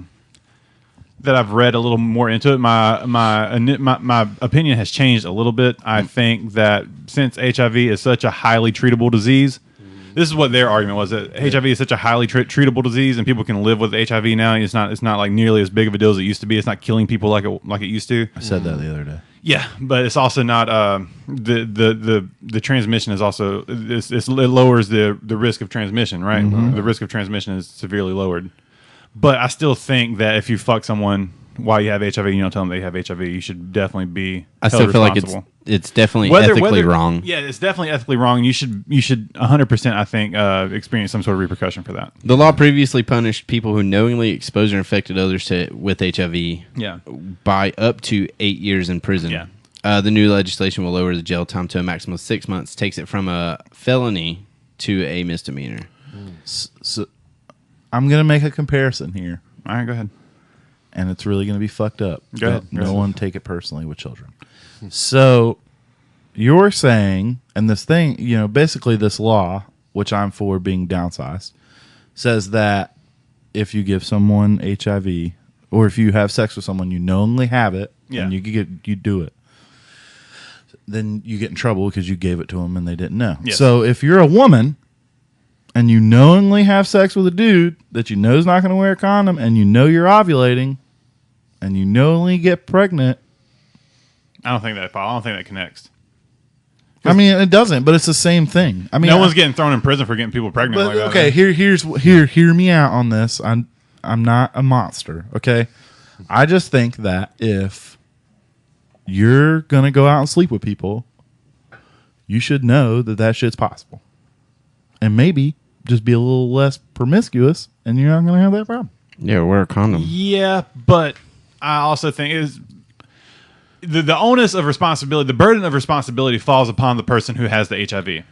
that I've read a little more into it, my opinion has changed a little bit. I think that since HIV is such a highly treatable disease, this is what their argument was, that HIV is such a highly treatable disease and people can live with HIV now. It's not like nearly as big of a deal as it used to be. It's not killing people like it used to. I said that the other day. Yeah, but it's also not the transmission is also it lowers the risk of transmission, right? The risk of transmission is severely lowered. But I still think that if you fuck someone while you have HIV and you don't tell them they have HIV, you should definitely be I held still feel like responsible. it's definitely ethically wrong. Yeah, it's definitely ethically wrong. You should 100%, I think, experience some sort of repercussion for that. The law previously punished people who knowingly exposed or infected others with HIV Yeah. by up to 8 years in prison. Yeah. The new legislation will lower the jail time to a maximum of 6 months, takes it from a felony to a misdemeanor. So I'm going to make a comparison here, All right, go ahead. and it's really going to be fucked up. Go ahead. But no one take it personally with children. So you're saying, and this thing, basically this law, which I'm for being downsized, says that if you give someone HIV or if you have sex with someone, you knowingly have it, Yeah. and you do it, then you get in trouble because you gave it to them and they didn't know. Yes. So if you're a woman and you knowingly have sex with a dude that you know is not going to wear a condom, and you know you're ovulating, and you knowingly get pregnant, I don't think that connects. I mean, it doesn't, but it's the same thing. I mean, No one's getting thrown in prison for getting people pregnant But, like that. okay, hear me out on this. I'm not a monster. Okay, I just think that if you're gonna go out and sleep with people, you should know that shit's possible, and maybe just be a little less promiscuous, and you're not gonna have that problem. Yeah, wear a condom. Yeah, but I also think is the onus of responsibility, the burden of responsibility falls upon the person who has the HIV.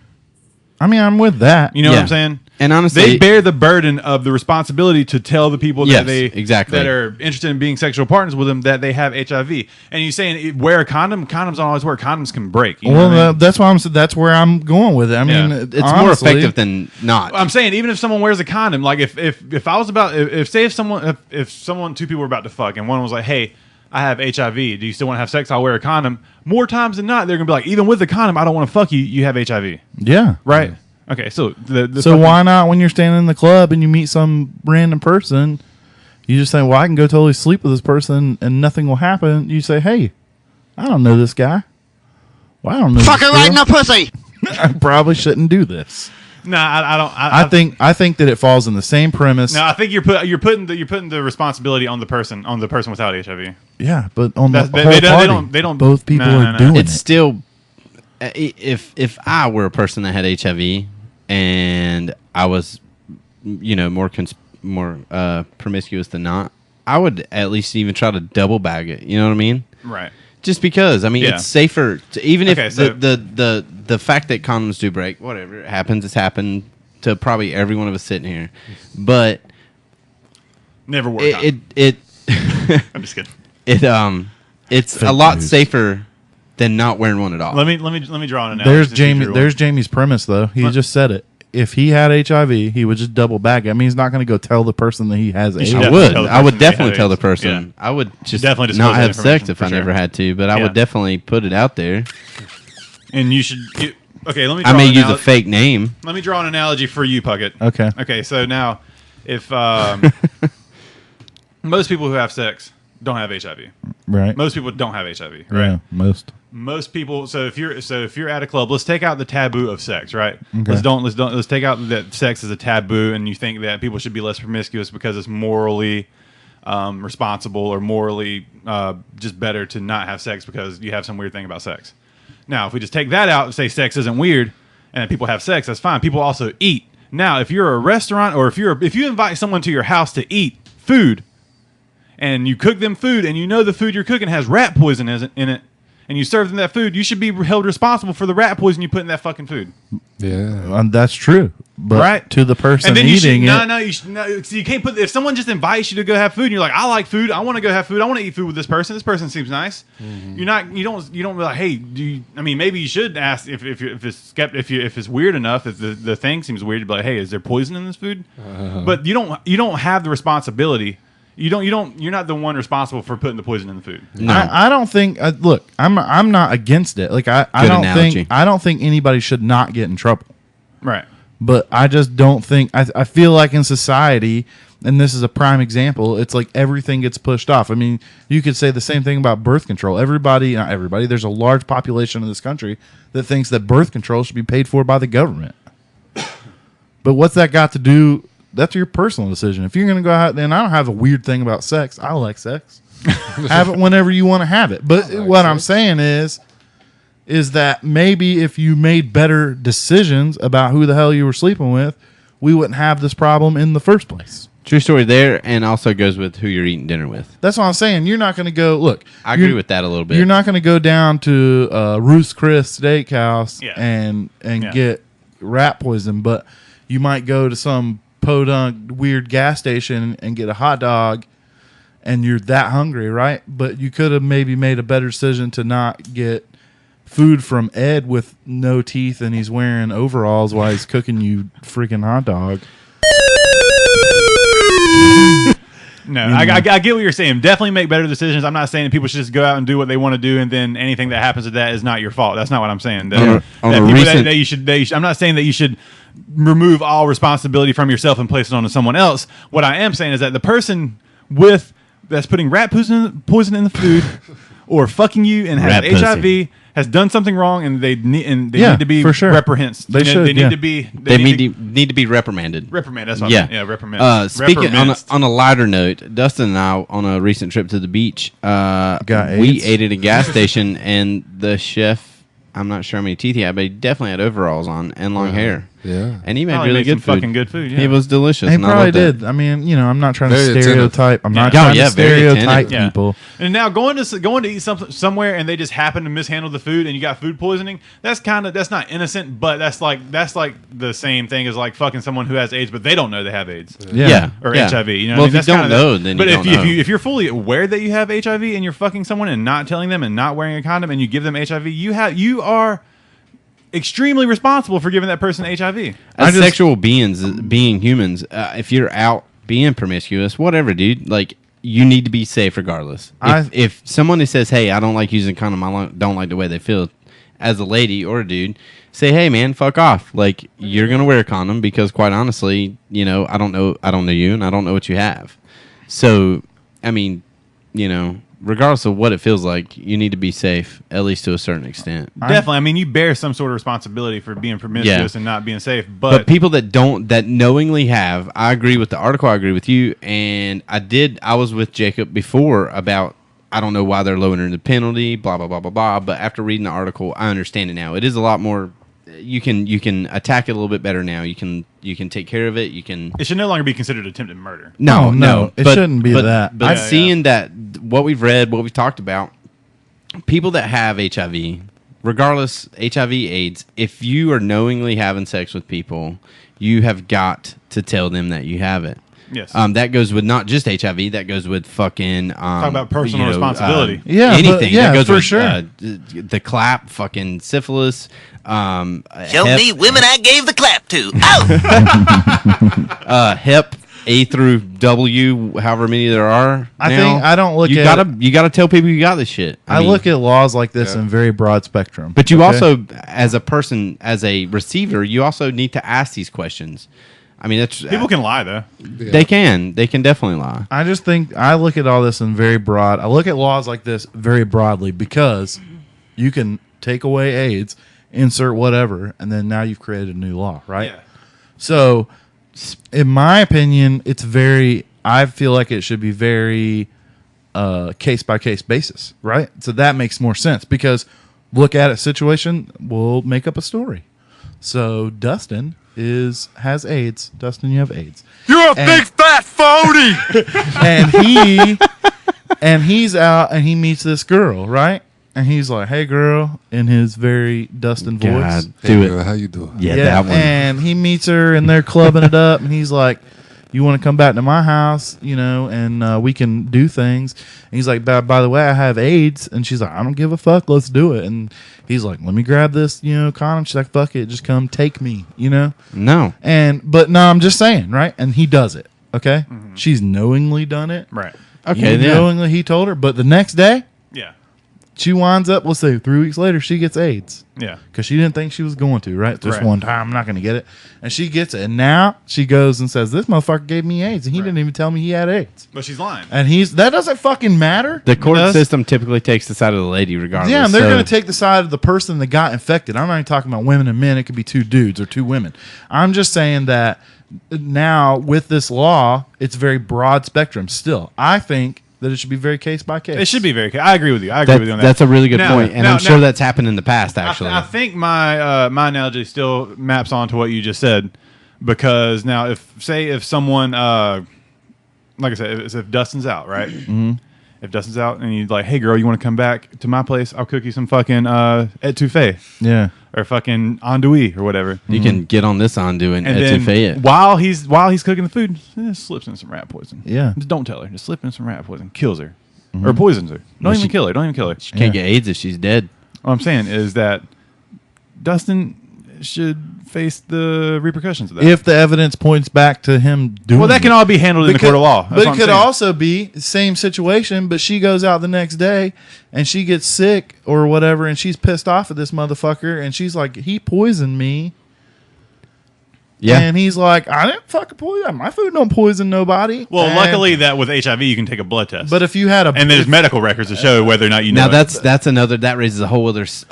I mean, I'm with that. You know what Yeah. I'm saying? And honestly, They bear the burden of the responsibility to tell the people Yes, that are interested in being sexual partners with them that they have HIV. And you saying wear a condom? Condoms don't always work. Condoms can break. You know Well, what I mean? that's why that's where I'm going with it. I mean, Yeah. it's more honestly, effective than not. I'm saying even if someone wears a condom, like if I was about if two people were about to fuck and one was like, hey, I have HIV, do you still want to have sex? I'll wear a condom. More times than not, they're gonna be like, even with the condom, I don't want to fuck you. You have HIV, yeah. right? Okay, so the So fucking- why not when you're standing in the club and you meet some random person, you just say, well, I can go totally sleep with this person and nothing will happen. You say, hey, I don't know this guy. Well, I don't know. Fucking right in the pussy. I probably shouldn't do this. No, I don't. I think that it falls in the same premise. No, I think you're putting the responsibility on the person without HIV. Yeah, but on the They- whole they party, don't- they don't- both people no, are no. doing It's it. still, if I were a person that had HIV and I was, more promiscuous than not, I would at least even try to double bag it. You know what I mean? Right. Just because, I mean, Yeah. it's safer. Even if Okay, so- the fact that condoms do break, whatever, it happens. It's happened to probably every one of us sitting here, but Never worked. it I'm just kidding. It's Fake a lot news. safer than not wearing one at all. Let me draw an analogy. There's to see if Jamie. you're There's one. Jamie's premise, though. He just said it. If he had HIV, he would just double back. I mean, he's not going to go tell the person that he has AIDS. should I definitely would. tell the I would person that definitely you tell the have person. AIDS. I would just Definitely disclose not that have sex information, if for I never sure. had to, but I Yeah. would definitely put it out there. And you should. Okay, let me. Draw I may an use a analogy. fake name. Let me draw an analogy for you, Puckett. Okay. Okay, so now, if most people who have sex don't have HIV. Right. Most people don't have HIV, right? Yeah, most. Most people. So if you're at a club, let's take out the taboo of sex, right? Okay. Let's take out that sex is a taboo, and you think that people should be less promiscuous because it's morally responsible or morally just better to not have sex because you have some weird thing about sex. Now, if we just take that out and say sex isn't weird, and that people have sex, that's fine. People also eat. Now, if you're a restaurant or if you invite someone to your house to eat food, and you cook them food, and you know the food you're cooking has rat poison in it, and you serve them that food, you should be held responsible for the rat poison you put in that fucking food. Yeah. That's true. But Right. to the person And then you should, eating it, no, so you can't put, if someone just invites you to go have food, and you're like, I like food, I want to go have food, I want to eat food with this person seems nice. You don't be like, hey, maybe you should ask if it's weird enough, if the thing seems weird, to be like, hey, is there poison in this food? But you don't have the responsibility. You're not the one responsible for putting the poison in the food. No. I don't think. Look, I'm not against it. Like I don't analogy. think anybody should not get in trouble. Right. But I just don't think. I feel like in society, and this is a prime example, it's like everything gets pushed off. I mean, you could say the same thing about birth control. Not everybody. There's a large population in this country that thinks that birth control should be paid for by the government. But what's that got to do? That's your personal decision. If you're going to go out, then I don't have a weird thing about sex. I like sex. Have it whenever you want to have it. But what I'm saying is that maybe if you made better decisions about who the hell you were sleeping with, we wouldn't have this problem in the first place. True story there, and also goes with who you're eating dinner with. That's what I'm saying. You're not going to go, look. I agree with that a little bit. You're not going to go down to Ruth's Chris Steakhouse Yeah. and Yeah. get rat poison, but you might go to some podunk weird gas station and get a hot dog, and you're that hungry, right? But you could have maybe made a better decision to not get food from Ed with no teeth and he's wearing overalls while he's cooking you freaking hot dog. No, I get what you're saying. Definitely make better decisions. I'm not saying that people should just go out and do what they want to do, and then anything that happens to that is not your fault. That's not what I'm saying. I'm not saying that you should remove all responsibility from yourself and place it on someone else. What I am saying is that the person that's putting rat poison in the food or fucking you and has Rat HIV pussy. has done something wrong, and they need to be for sure. reprehended. They should, They need yeah. to be. They need to be reprimanded. reprimanded. That's what Yeah. I meant. Yeah, reprimanded. Speaking on a lighter note, Dustin and I on a recent trip to the beach, we AIDS? ate at a gas station, and the chef, I'm not sure how many teeth he had, but he definitely had overalls on and long hair. Yeah. And he made Probably really made some good food. fucking good food, yeah. It was delicious. He and I probably loved it. did. I mean, I'm not trying to Very attentive. stereotype. I'm not Yeah. trying Oh, yeah, to very stereotype attentive. Yeah. people. And now going to eat somewhere and they just happen to mishandle the food and you got food poisoning. That's not innocent, but that's like the same thing as like fucking someone who has AIDS, but they don't know they have AIDS Yeah. or yeah. HIV. You know, well, what I mean? if That's you don't kinda know, then but you if don't know. if you're fully aware that you have HIV and you're fucking someone and not telling them and not wearing a condom and you give them HIV, you are extremely responsible for giving that person HIV. As sexual being humans, if you're out being promiscuous, whatever, dude, like you need to be safe regardless. If someone says, "Hey, I don't like using condom, don't like the way they feel," as a lady or a dude, say, "Hey, man, fuck off." Like you're gonna wear a condom because, quite honestly, I don't know you, and I don't know what you have. So, I mean, regardless of what it feels like, you need to be safe, at least to a certain extent. Definitely. I mean, you bear some sort of responsibility for being promiscuous and not being safe. But people that knowingly have, I agree with the article. I agree with you. And I was with Jacob before about, I don't know why they're lowering the penalty, blah, blah, blah, blah, blah. But after reading the article, I understand it now. It is a lot more, you can attack it a little bit better now. You can take care of it. You can. it should no longer be considered attempted murder. No, it shouldn't be that. But Yeah, seeing that, what we've read, what we've talked about, people that have HIV, regardless, HIV, AIDS, if you are knowingly having sex with people, you have got to tell them that you have it. Yes. That goes with not just HIV. That goes with fucking Talk about personal responsibility. Yeah, anything. yeah, that goes for with, sure. The clap, fucking syphilis. Show me women I gave the clap to. Out. Hep A through W, however many there are. I now. think I don't look You at. you gotta tell people you got this shit. I mean, look at laws like this in very broad spectrum. but you okay? also, as a person, as a receiver, you also need to ask these questions. I mean, that's People can lie though. they can definitely lie. I just think I look at all this in very broad. I look at laws like this very broadly because you can take away AIDS, insert whatever, and then now you've created a new law, right? Yeah. So, in my opinion, it's very. I feel like it should be very case by case basis, right? So that makes more sense because look at a situation, we'll make up a story. So Dustin has AIDS. Dustin, you have AIDS. You're a big fat phony! and he's out and he meets this girl, right? And he's like, "Hey, girl," in his very Dustin voice. God, Hey, do girl, it. how you doing? Yeah, that one. And he meets her and they're clubbing it up, and he's like, "You want to come back to my house, and we can do things." And he's like, by the way, I have AIDS." And she's like, "I don't give a fuck. Let's do it." And he's like, "Let me grab this, condom." She's like, "Fuck it. Just come take me, No. But no, I'm just saying, right? And he does it, okay? She's knowingly done it. Right. Okay, He then. knowingly he told her. But the next day, Yeah. she winds up, let's say 3 weeks later, she gets AIDS. Yeah. Because she didn't think she was going to, right? Just Right. one time, I'm not going to get it. And she gets it. And now she goes and says, "This motherfucker gave me AIDS. And he didn't even tell me he had AIDS." But she's lying. And that doesn't fucking matter. The court Does? system typically takes the side of the lady, regardless. Yeah, and they're so- going to take the side of the person that got infected. I'm not even talking about women and men. It could be 2 dudes or 2 women. I'm just saying that now with this law, it's very broad spectrum still. I think that it should be very case by case. It should be very. I agree with you. I agree with you on that. That's a really good Now- point, and now- I'm sure now- that's happened in the past. Actually, I think my my analogy still maps onto what you just said, because now if someone like I said, if Dustin's out, right? Mm-hmm. If Dustin's out and he's like, "Hey girl, you want to come back to my place? I'll cook you some fucking etouffee Yeah. or fucking andouille or whatever." you can get on this undo and And then etouffee it. while he's cooking the food, just slips in some rat poison. Yeah. Just don't tell her. Just slip in some rat poison, kills her, or poisons her. Don't even kill her. Don't even kill her. She can't get AIDS if she's dead. What I'm saying is that Dustin should face the repercussions of that. If the evidence points back to him doing well, that can it. all be handled in the court of law. That's But what it I'm could saying. also be the same situation, but she goes out the next day and she gets sick or whatever, and she's pissed off at this motherfucker, and she's like, "He poisoned me." Yeah, And he's like, "I didn't fucking poison. My food don't poison nobody." Well, And- luckily that with HIV you can take a blood test. But if you had a and there's medical records to show whether or not you know. now it. that's another that raises a whole other set.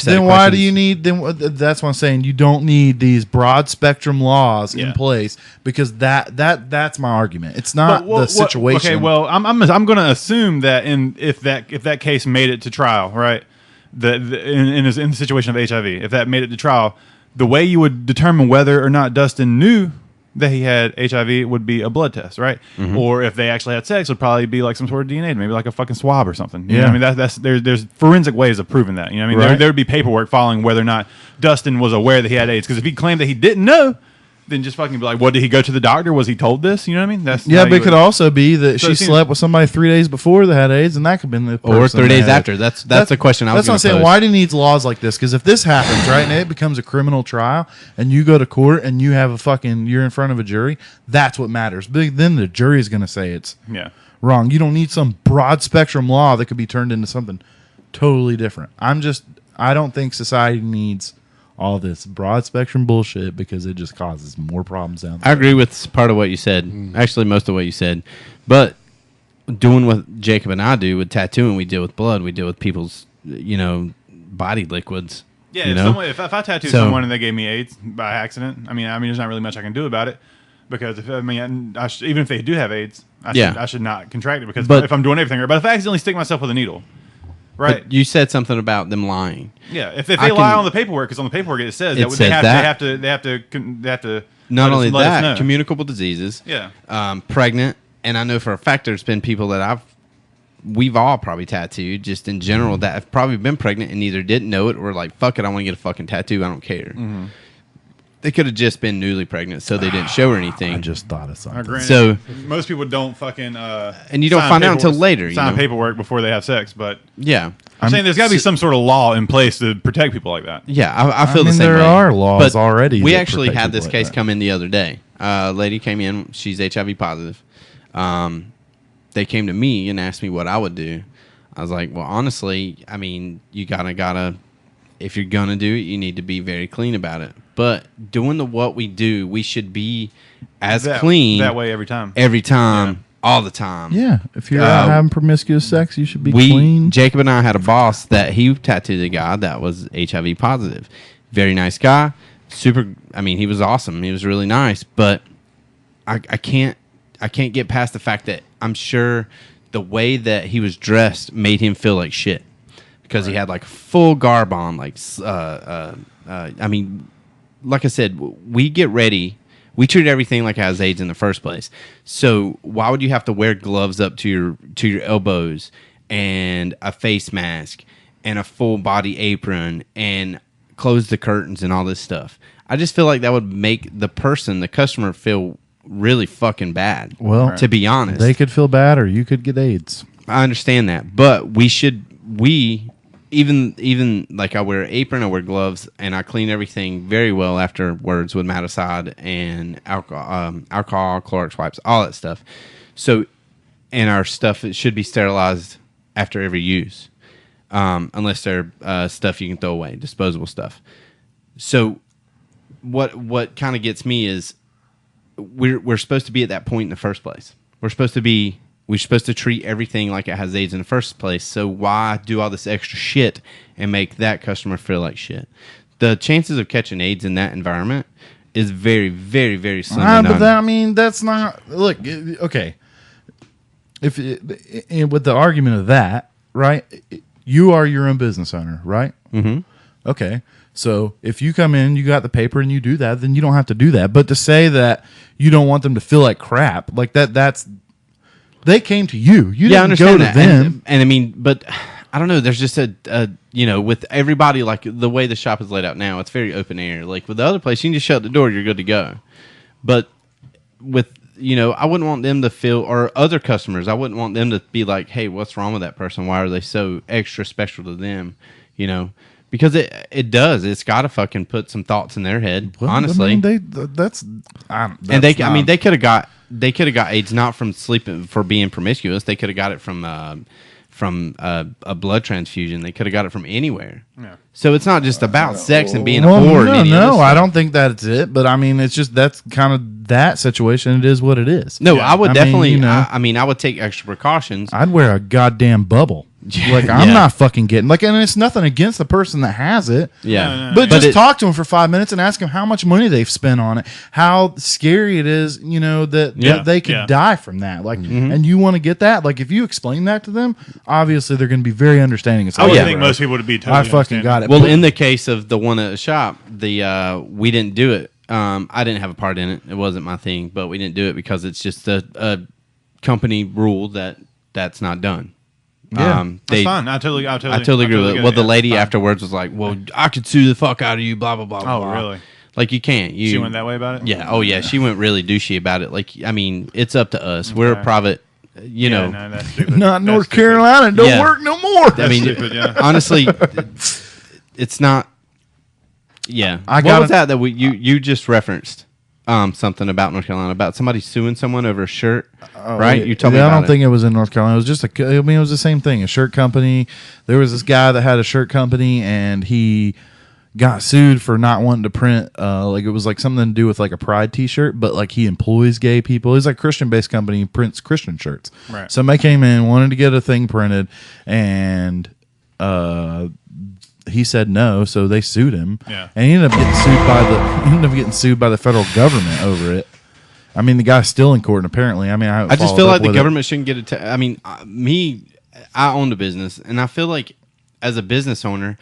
then of why do questions. you need? Then that's what I'm saying. You don't need these broad spectrum laws Yeah. in place because that's my argument. It's not But the situation. Okay, well, I'm going to assume that if that case made it to trial, right? In the situation of HIV, if that made it to trial, the way you would determine whether or not Dustin knew that he had HIV would be a blood test, right? Mm-hmm. Or if they actually had sex, would probably be like some sort of DNA, maybe like a fucking swab or something. You know Yeah. what I mean, that's there's forensic ways of proving that. You know what I mean? Right. There would be paperwork following whether or not Dustin was aware that he had AIDS. Because if he claimed that he didn't know, then just fucking be like, what, did he go to the doctor? Was he told this? You know what I mean? That's Yeah, how but you it could would- also be that So she it seems- slept with somebody 3 days before they had AIDS, and that could have been the Or person 3 days that had after. it. That's the question I was That's what I'm saying. gonna pose. Why do you need laws like this? Because if this happens, right, and it becomes a criminal trial, and you go to court and you have you're in front of a jury, that's what matters. But then the jury is going to say it's Yeah. wrong. You don't need some broad spectrum law that could be turned into something totally different. I don't think society needs all this broad spectrum bullshit because it just causes more problems down I there. agree with part of what you said. Actually, most of what you said. But doing what Jacob and I do with tattooing, we deal with blood. We deal with people's, body liquids. Yeah, you if, know? someone, if I tattoo So- someone and they gave me AIDS by accident, I mean, there's not really much I can do about it because even if they do have AIDS, I should not contract it because But- if I'm doing everything right. But if I accidentally stick myself with a needle, right? But you said something about them lying. Yeah, if they I lie can- on the paperwork, because on the paperwork it says It that says they that. have to Not only let us that, know. communicable diseases. Yeah. Pregnant, and I know for a fact there's been people that we've all probably tattooed just in general that have probably been pregnant and either didn't know it or like, fuck it, I want to get a fucking tattoo. I don't care. They could have just been newly pregnant, so they didn't show her anything. I just thought of something. Granted, So- most people don't fucking And you don't sign find out until paperwork- later, you sign know? paperwork before they have sex. But Yeah. I'm saying there's got to be some sort of law in place to protect people like that. Yeah, I feel I the mean, same there way. are laws already We that actually protect had this people like case that. come in the other day. A lady came in. She's HIV positive. They came to me and asked me what I would do. I was like, well, honestly, I mean, you gotta, if you're gonna do it, you need to be very clean about it. But doing what we do, we should be as clean that way every time. all the time. Yeah, if you're out having promiscuous sex, you should be clean. Jacob and I had a boss that he tattooed a guy that was HIV positive. Very nice guy. Super. I mean, he was awesome. He was really nice. But I can't get past the fact that I'm sure the way that he was dressed made him feel like shit because he had like full garb on. Like, I mean, like I said, we get ready. We treat everything like it has AIDS in the first place. So why would you have to wear gloves up to your elbows and a face mask and a full body apron and close the curtains and all this stuff? I just feel like that would make the customer, feel really fucking bad. Well, to be honest, They could feel bad, or you could get AIDS. I understand that, but even like I wear an apron, I wear gloves, and I clean everything very well afterwards with Maticide and alcohol, Clorox wipes, all that stuff. So, and our stuff, it should be sterilized after every use, unless they're stuff you can throw away, disposable stuff. So, what kind of gets me is we're supposed to be at that point in the first place. We're supposed to treat everything like it has AIDS in the first place. So why do all this extra shit and make that customer feel like shit? The chances of catching AIDS in that environment is very, very, very slim. But that's not. Look, okay. With the argument of that, right? You are your own business owner, right? Mm-hmm. Okay. So if you come in, you got the paper, and you do that, then you don't have to do that. But to say that you don't want them to feel like crap, like that's. They came to you. You didn't go to them. And I mean, but I don't know. There's just with everybody, like the way the shop is laid out now, it's very open air. Like with the other place, you can just shut the door, you're good to go. But with, I wouldn't want them to feel, or other customers, I wouldn't want them to be like, hey, what's wrong with that person? Why are they so extra special to them? Because it does. It's got to fucking put some thoughts in their head, Well, honestly. I mean, they could have got AIDS not from sleeping for being promiscuous. They could have got it from a blood transfusion. They could have got it from anywhere. Yeah. So it's not just about sex and being a whore. No, I don't think that's it. But I mean, it's just that's kind of that situation. It is what it is. No, I would definitely. Mean, I would take extra precautions. I'd wear a goddamn bubble. Like I'm not fucking getting and it's nothing against the person that has it. Yeah, but just talk to them for 5 minutes and ask them how much money they've spent on it, how scary it is, that they could die from that. Like, and you want to get that. Like, if you explain that to them, obviously they're going to be very understanding. I would think most people would be totally. I fucking got it. Well, in the case of the one at the shop, we didn't do it. I didn't have a part in it. It wasn't my thing, but we didn't do it because it's just a company rule that's not done. Yeah, that's fine. I totally agree with it. Well, the lady afterwards was like, "Well, I could sue the fuck out of you." Blah blah blah. Oh, blah. really? Like you can't. She went that way about it. Yeah. Oh, yeah. She went really douchey about it. Like, I mean, it's up to us. We're a private. No, that's stupid. Not North Carolina. Don't work no more. I mean, stupid, honestly, it's not. Yeah. What was that you just referenced? Something about North Carolina, about somebody suing someone over a shirt, right? You told me about I don't think it was in North Carolina. It was just it was the same thing. A shirt company. There was this guy that had a shirt company, and he got sued for not wanting to print. Like it was like something to do with like a Pride T-shirt, but like he employs gay people. He's like a Christian-based company. He prints Christian shirts. Right. Somebody came in, wanted to get a thing printed, and he said no, so they sued him. Yeah. And he ended up getting sued by the federal government over it. I mean, the guy's still in court, and apparently, I just feel like the government shouldn't get it. I mean, I owned a business, and I feel like as a business owner,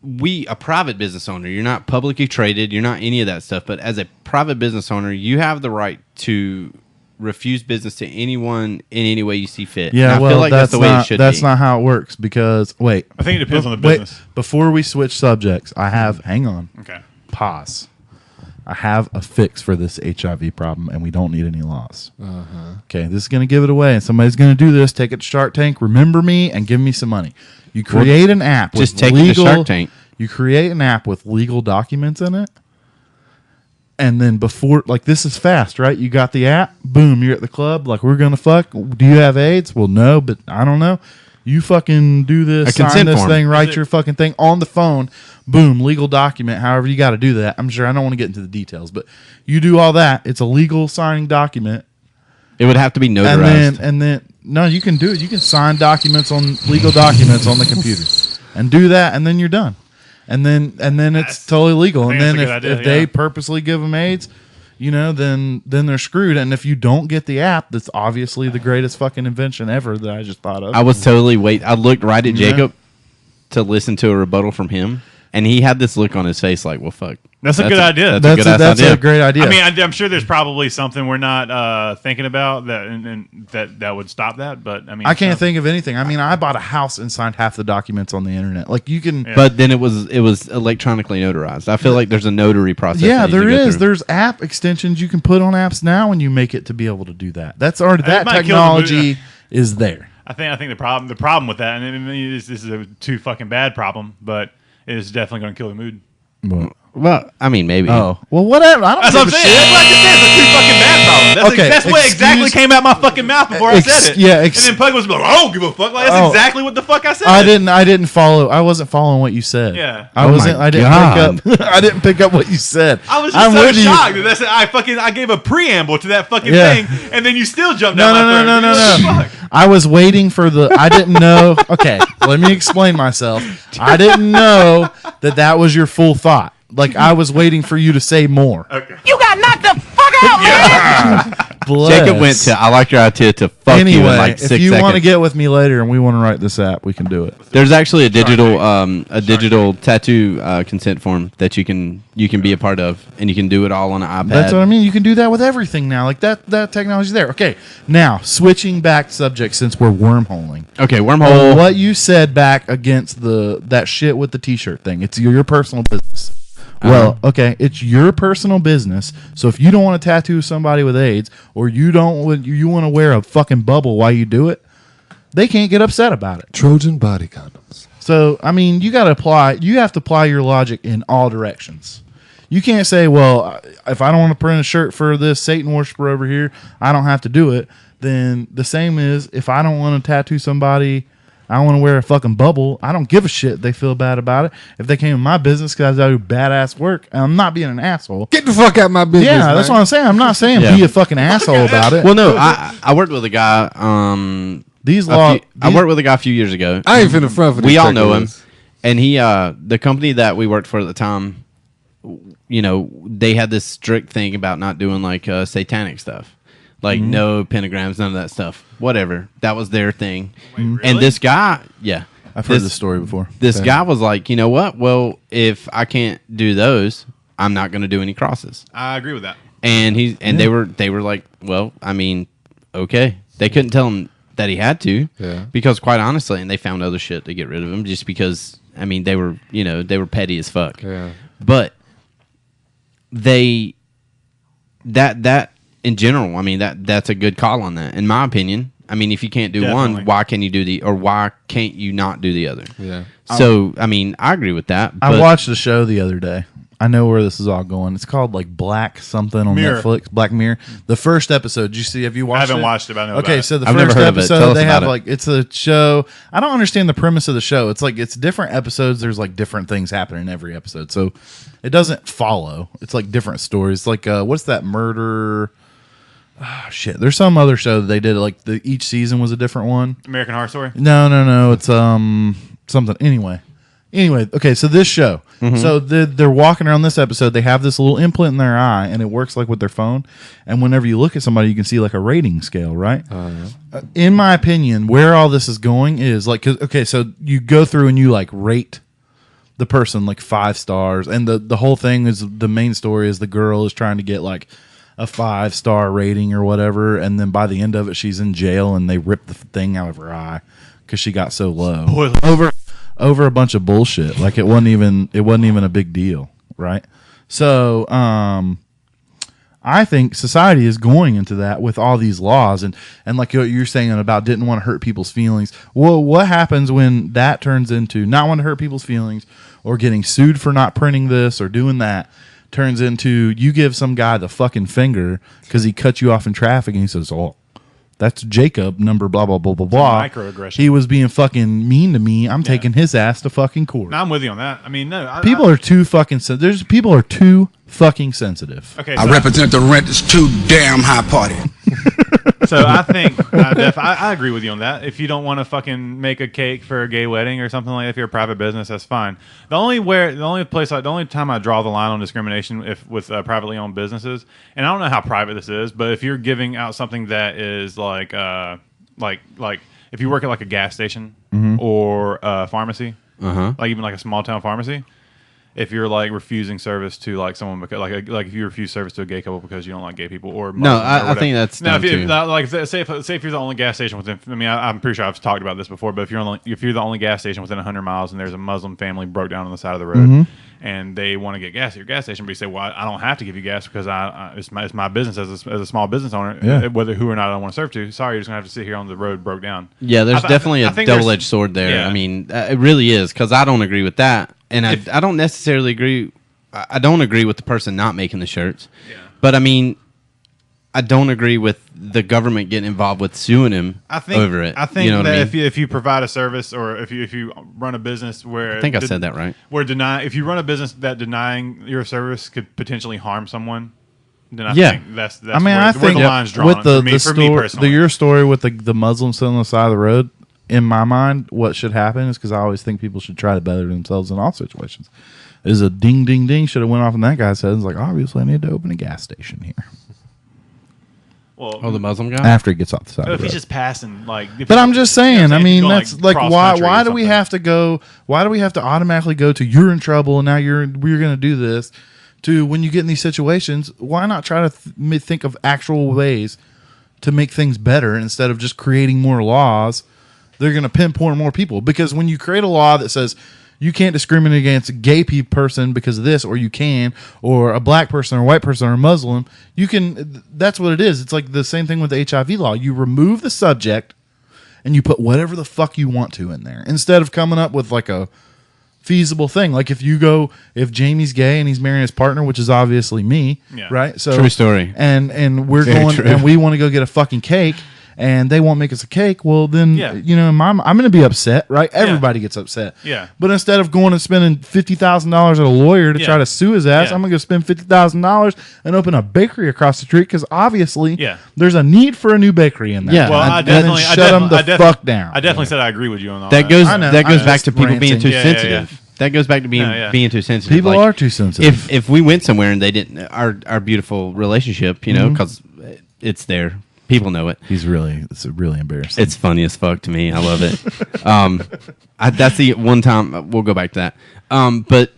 a private business owner, you're not publicly traded, you're not any of that stuff, but as a private business owner, you have the right to refuse business to anyone in any way you see fit. Yeah, and I feel like that's the way it should be. That's not how it works because, I think it depends on the business. Before we switch subjects, hang on. Okay. Pause. I have a fix for this HIV problem, and we don't need any laws. Okay, this is going to give it away, and somebody's going to do this. Take it to Shark Tank. Remember me, and give me some money. You create an app. Just with take it to Shark Tank. You create an app with legal documents in it, and then before, like, this is fast, right? You got the app. Boom, you're at the club. Like, we're going to fuck. Do you have AIDS? Well, no, but I don't know. You fucking do this, A sign consent this form. thing, write your fucking thing on the phone. Boom, legal document. However you got to do that. I'm sure I don't want to get into the details, but you do all that. It's a legal signing document. It would have to be notarized. And then no, you can do it. You can sign documents on legal documents on the computer, and do that, and then you're done. And then it's totally legal. And think then that's a good if idea, they yeah. purposely give them AIDS, then they're screwed. And if you don't get the app, that's obviously the greatest fucking invention ever that I just thought of. I was totally I looked right at Jacob to listen to a rebuttal from him, and he had this look on his face like, well, fuck. That's a good idea. That's a good ass idea. a great idea. I mean, I'm sure there's probably something we're not thinking about that would stop that. But I mean, I can't think of anything. I mean, I bought a house and signed half the documents on the internet. Like, you can. Yeah. But then it was electronically notarized. I feel like there's a notary process. Yeah, that needs to there go is. through. There's app extensions you can put on apps now, and you make it to be able to do that. That's already that might kill the technology is there. I think the problem with that, and I mean, this is a too fucking bad problem, but it is definitely going to kill the mood. Well, I mean, maybe. Oh, well, whatever. I don't That's give what I'm a saying. shit. That's what I just said. It's a too fucking bad problem. That's what exactly came out my fucking mouth before I said it. Yeah, and then Pug was like, I don't give a fuck. Like, that's Oh. exactly what the fuck I said. I didn't follow. I wasn't following what you said. Yeah. I Oh wasn't. my I didn't God. pick up. I didn't pick up what you said. I was just so shocked that I gave a preamble to that fucking Yeah. thing, and then you still jumped No, out no, my no, throat. no, no, What the no. fuck? I was waiting for the. I didn't know. Okay, let me explain myself. I didn't know that was your full thought. Like, I was waiting for you to say more. Okay. You got knocked the fuck out, man! Bless. Jacob went to, I like your idea to fuck you in Anyway, like 6 if you want to seconds. get with me later and we want to write this app, we can do it. There's actually a digital tattoo consent form that you can be a part of, and you can do it all on an iPad. That's what I mean. You can do that with everything now. Like, that technology's there. Okay, now switching back subject since we're wormholing. Okay, wormhole. What you said back against that shit with the T-shirt thing. It's your personal business. Well, okay, it's your personal business. So if you don't want to tattoo somebody with AIDS, or you want to wear a fucking bubble while you do it, they can't get upset about it. Trojan body condoms. So I mean, you have to apply your logic in all directions. You can't say, well, if I don't want to print a shirt for this Satan worshiper over here, I don't have to do it. Then the same is, if I don't want to tattoo somebody, I don't want to wear a fucking bubble, I don't give a shit if they feel bad about it. If they came in my business because I do badass work, and I'm not being an asshole. Get the fuck out of my business. Yeah, that's man. what I'm saying. I'm not saying be a fucking asshole about it. Well, no, I worked with a guy. I worked with a guy a few years ago. I ain't finna front for this. We all know him, checklist. and he, the company that we worked for at the time, they had this strict thing about not doing like satanic stuff. Like, no pentagrams, none of that stuff. Whatever. That was their thing. Wait, really? And this guy, yeah. I've heard this story before. This guy was like, you know what? Well, if I can't do those, I'm not going to do any crosses. I agree with that. And they were like, well, I mean, okay. They couldn't tell him that he had to. Yeah. Because quite honestly, and they found other shit to get rid of him just because, I mean, they were petty as fuck. Yeah. But that in general, I mean, that's a good call on that. In my opinion, I mean, if you can't do Definitely. one, why can you do why can't you not do the other? Yeah. So, I mean, I agree with that. I but- watched a show the other day. I know where this is all going. It's called like Black something on Mirror. Netflix. Black Mirror. The first episode. Did you see? Have you watched it? I haven't watched it, but I know Okay, about it. so the I've never first heard of it. Tell episode us they have about it. like it's a show. I don't understand the premise of the show. It's like it's different episodes. There's like different things happening in every episode. So it doesn't follow. It's like different stories. Like what's that murder? Oh, shit. There's some other show that they did like each season was a different one. American Horror Story. No. It's something. Anyway, okay. So this show. So they're walking around this episode. They have this little implant in their eye, and it works like with their phone. And whenever you look at somebody, you can see like a rating scale, right? In my opinion, where all this is going is like, okay, so you go through and you like rate the person like 5 stars, and the whole thing is the main story is the girl is trying to get like a 5-star rating or whatever, and then by the end of it, she's in jail, and they rip the thing out of her eye because she got so low over a bunch of bullshit. Like it wasn't even a big deal, right? So, I think society is going into that with all these laws and like you're saying about didn't want to hurt people's feelings. Well, what happens when that turns into not wanting to hurt people's feelings or getting sued for not printing this or doing that? Turns into you give some guy the fucking finger because he cut you off in traffic and he says, "Oh, that's Jacob number blah blah blah blah blah." Microaggression. He was being fucking mean to me. I'm taking his ass to fucking court. No, I'm with you on that. I mean, no. People are too fucking sensitive. People are too fucking sensitive. Okay, I represent the rent is too damn high party. So I think I agree with you on that. If you don't want to fucking make a cake for a gay wedding or something like that, if you're a private business, that's fine. The only time I draw the line on discrimination with privately owned businesses, and I don't know how private this is, but if you're giving out something that is like if you work at like a gas station or a pharmacy, like even like a small town pharmacy. If you're like refusing service to like someone because like if you refuse service to a gay couple because you don't like gay people or I think that's dumb too. Like say if you're the only gas station within, I mean I'm pretty sure I've talked about this before, but if you're the only gas station within 100 miles and there's a Muslim family broke down on the side of the road and they want to get gas at your gas station, but you say, well, I don't have to give you gas because it's my business as a small business owner, whether who or not I want to serve to. Sorry, you're just gonna have to sit here on the road broke down. Yeah, there's definitely a double-edged sword there. Yeah. I mean, it really is because I don't agree with that. And I don't necessarily agree. I don't agree with the person not making the shirts. Yeah. But I mean, I don't agree with the government getting involved with suing him over it. I think you know that what I mean? if you provide a service or if you run a business where I think I said that right. Where if you run a business that denying your service could potentially harm someone, then I think that's I mean, where the line's drawn. With For me personally. your story with the Muslim sitting on the side of the road. In my mind, what should happen is because I always think people should try to better themselves in all situations. Is a ding, ding, ding should have went off in that guy's head. It's like, obviously, I need to open a gas station here. Well, the Muslim guy after he gets off the side. If he's just passing, like. But I'm just saying. I mean, that's like why why do we have to go? Why do we have to automatically go to you're in trouble and now we're going to do this? To when you get in these situations, why not try to think of actual ways to make things better instead of just creating more laws? They're going to pinpoint more people because when you create a law that says you can't discriminate against a gay person because of this, or you can, or a black person or a white person or a Muslim, you can. That's what it is. It's like the same thing with the HIV law. You remove the subject and you put whatever the fuck you want to in there instead of coming up with like a feasible thing. Like if Jamie's gay and he's marrying his partner, which is obviously me, right? So true story. And we're Very going true. and we want to go get a fucking cake. And they won't make us a cake. Well, then, I'm going to be upset, right? Everybody gets upset. Yeah. But instead of going and spending $50,000 at a lawyer to try to sue his ass, I'm going to go spend $50,000 and open a bakery across the street because obviously there's a need for a new bakery in there. Yeah. Well, and then shut them the fuck down. I definitely said I agree with you on all that. That goes back to people being too Yeah, sensitive. yeah. That goes back to being too sensitive. People are too sensitive. If we went somewhere and they didn't, our beautiful relationship, because it's there. People know it. It's really embarrassing. It's funny as fuck to me. I love it. That's the one time we'll go back to that. But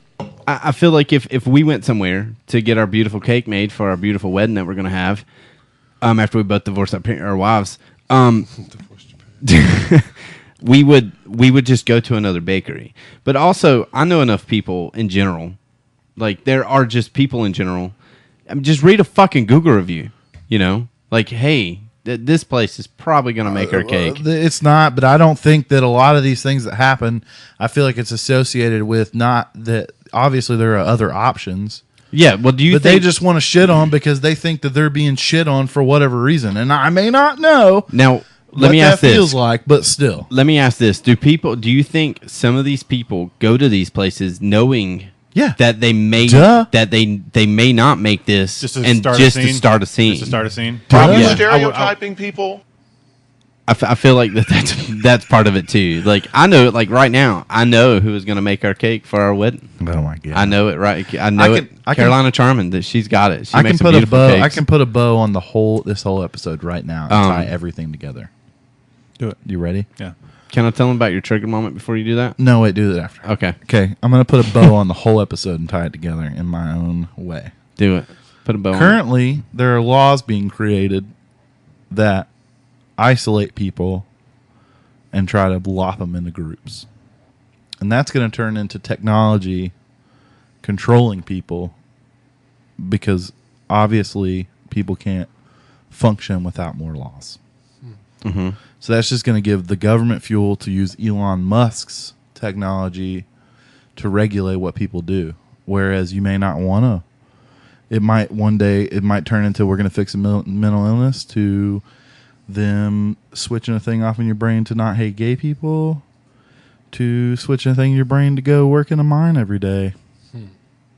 I feel like if we went somewhere to get our beautiful cake made for our beautiful wedding that we're going to have, after we both divorced our wives, we would just go to another bakery. But also, I know enough people in general. Like there are just people in general. I mean, just read a fucking Google review. Like, hey, this place is probably going to make our cake. It's not, but I don't think that a lot of these things that happen, I feel like it's associated with not that. Obviously, there are other options. Yeah, well, But they just want to shit on because they think that they're being shit on for whatever reason, and I may not know. Now, let me ask this. Feels like, but still. Let me ask this: do you think some of these people go to these places knowing? Yeah, that they may they may not make this just to start a scene. Probably stereotyping people. I feel like that's part of it too. Like I know it. Like right now, I know who is going to make our cake for our wedding. Oh my god! I know it. Right? I know it. Carolina Charming. That she's got it. I can put a bow. Cakes. I can put a bow on this whole episode right now and tie everything together. Do it. You ready? Yeah. Can I tell them about your trigger moment before you do that? No, wait, do that after. Okay. I'm going to put a bow on the whole episode and tie it together in my own way. Do it. Put a bow Currently, on it. there are laws being created that isolate people and try to lop them into groups. And that's going to turn into technology controlling people because obviously people can't function without more laws. Mm-hmm. So that's just going to give the government fuel to use Elon Musk's technology to regulate what people do. Whereas you may not want to. It might one day, it might turn into we're going to fix a mental illness to them switching a thing off in your brain to not hate gay people, to switching a thing in your brain to go work in a mine every day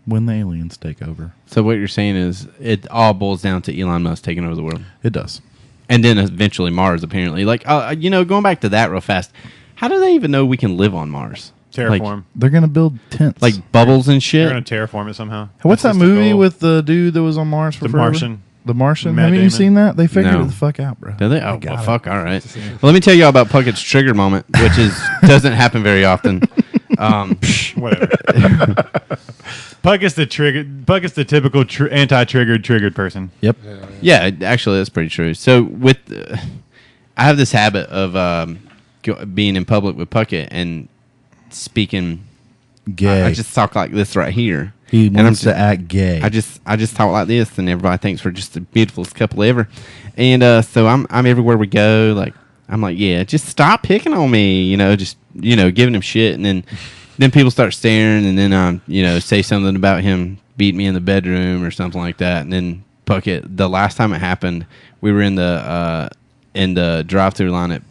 when the aliens take over. So what you're saying is it all boils down to Elon Musk taking over the world. It does. And then eventually Mars, apparently. Like, going back to that real fast, how do they even know we can live on Mars? Terraform. Like, they're going to build tents. like bubbles and shit? They're going to terraform it somehow. What's That's that just the movie goal. with the dude that was on Mars for The forever? Martian. The Martian? Matt Haven't you Damon? seen that? They figured No. it the fuck out, bro. Do they? Oh, got well, it. fuck. All right. Well, let me tell you all about Puckett's trigger moment, which doesn't happen very often. Whatever. Puckett's the typical anti-triggered person. Yep. Yeah, actually, that's pretty true. So I have this habit of being in public with Puckett and speaking. Gay. I just talk like this right here. He And wants to act gay. I just talk like this, and everybody thinks we're just the beautifulest couple ever. And so I'm everywhere we go. Like I'm like, yeah, just stop picking on me. Just giving him shit, and then people start staring, and then say something about him beating me in the bedroom or something like that. And then Puckett, the last time it happened, we were in the drive-thru line at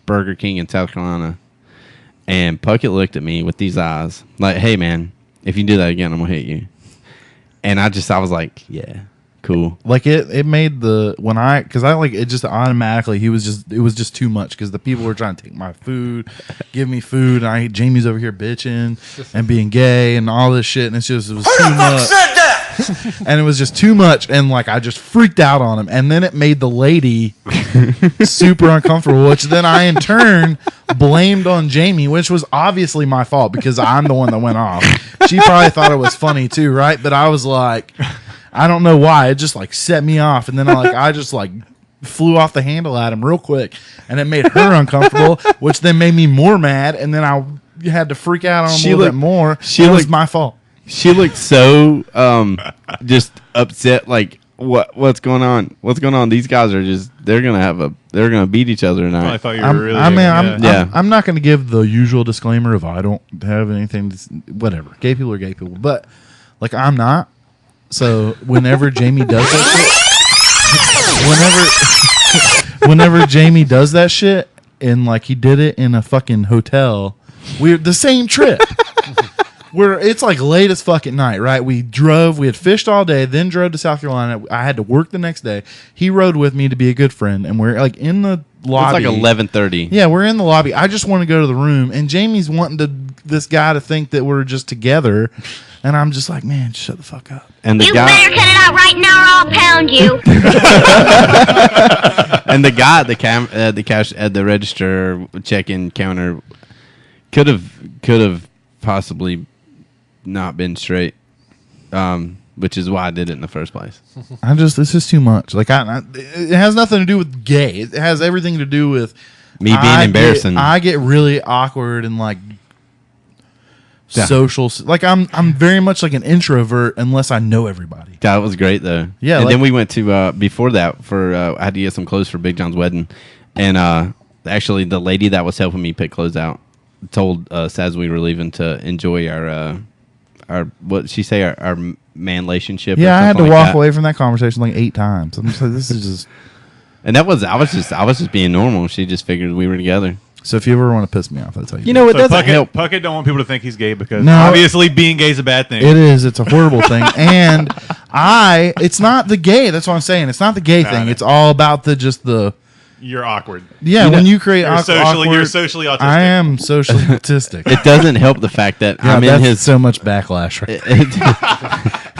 Burger King in South Carolina. And Puckett looked at me with these eyes, like, "Hey, man, if you do that again, I'm gonna hit you." And I was like, "Yeah, cool." Like it made it just automatically it was just too much because the people were trying to take my food, give me food, and Jamie's over here bitching and being gay and all this shit, and it was too much. And it was just too much, and like I just freaked out on him, and then it made the lady super uncomfortable, which then I in turn blamed on Jamie, which was obviously my fault because I'm the one that went off. She probably thought it was funny too, right? But I was like, I don't know why, it just like set me off, and then I just like flew off the handle at him real quick, and it made her uncomfortable, which then made me more mad, and then I had to freak out on him a little bit more. It was my fault. She looked so just upset. Like, what's going on? What's going on? These guys are they're gonna beat each other tonight. I thought you were really. I'm not going to give the usual disclaimer of I don't have anything. Whatever, gay people are gay people, but like I'm not. So whenever Jamie does that shit, whenever Jamie does that shit, and like he did it in a fucking hotel, we're the same trip. It's like late as fuck at night, right? We had fished all day, then drove to South Carolina. I had to work the next day. He rode with me to be a good friend, and we're like in the lobby. It's like 11:30. Yeah, we're in the lobby. I just want to go to the room, and Jamie's wanting this guy to think that we're just together, and I'm just like, man, shut the fuck up. And the You guy, better cut it out right now, or I'll pound you. and the guy at the register check-in counter could have possibly not been straight, which is why I did it in the first place. This is too much. Like it has nothing to do with gay. It has everything to do with me being embarrassing. I get really awkward and like social. Like I'm very much like an introvert unless I know everybody. That was great though. Yeah, and then we went to before that I had to get some clothes for Big John's wedding, and actually the lady that was helping me pick clothes out told us as we were leaving to enjoy our what she say our man relationship. Yeah, I had to like walk that. away from that conversation like 8 times. I'm just like, this is just. And that was I was just being normal. She just figured we were together. So if you ever want to piss me off, that's how you. You know, it doesn't Puckett, help. Puckett don't want people to think he's gay because No. obviously being gay is a bad thing. It is. It's a horrible thing. And it's not the gay. That's what I'm saying. It's not the gay thing. It's all about the. You're awkward. Yeah, when you create You're awkward. you're socially autistic. I am socially autistic. It doesn't help the fact that Yeah, I'm in that's his. so much backlash. Right?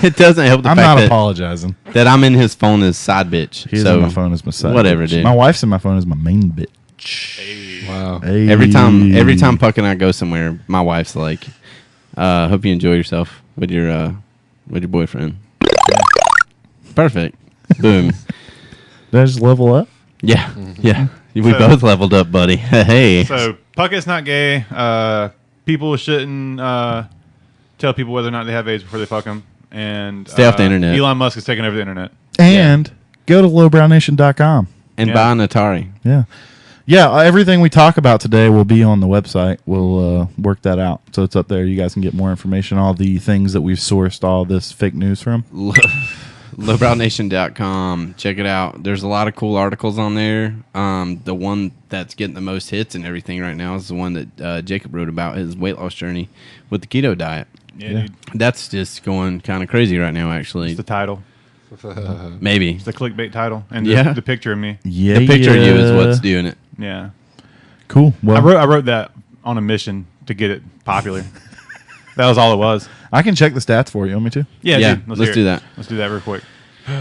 It doesn't help the I'm fact not that, apologizing. that I'm in his phone as side bitch. He's so in my phone as my side. whatever, bitch. dude. My wife's in my phone as my main bitch. Wow. Hey. Every time Puck and I go somewhere, my wife's like, "Hope you enjoy yourself with your boyfriend." Perfect. Boom. Did I just level up? Yeah. Yeah. We So- both leveled up, buddy. Hey. So Puckett's not gay. People shouldn't tell people whether or not they have AIDS before they fuck them. and Stay off the internet. Elon Musk is taking over the internet. And go to lowbrownation.com. And buy an Atari. Yeah. Yeah, everything we talk about today will be on the website. We'll work that out. So it's up there. You guys can get more information, all the things that we've sourced all this fake news from. Lowbrownation.com. Check it out. There's a lot of cool articles on there. The one that's getting the most hits and everything right now is the one that Jacob wrote about his weight loss journey with the keto diet. Yeah, dude. That's just going kind of crazy right now, actually. It's the title. Maybe. It's the clickbait title. And Yeah. the picture of me. Yeah. The picture of you is what's doing it. Yeah. Cool. Well, I wrote that on a mission to get it popular. That was all it was. I can check the stats for you. You want me to? Yeah, dude, let's hear do it. that. Let's do that real quick.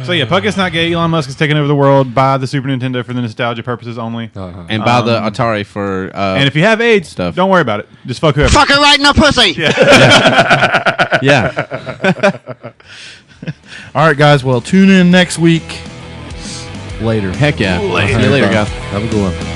So yeah, Podcast Not Gay. Elon Musk is taking over the world. Buy the Super Nintendo for the nostalgia purposes only. And buy the Atari for and if you have AIDS, stuff. don't worry about it. Just fuck whoever. Fuck her right in the pussy. Yeah. All right, guys. Well, tune in next week. Later. Heck yeah. See you later, guys. Have a good one.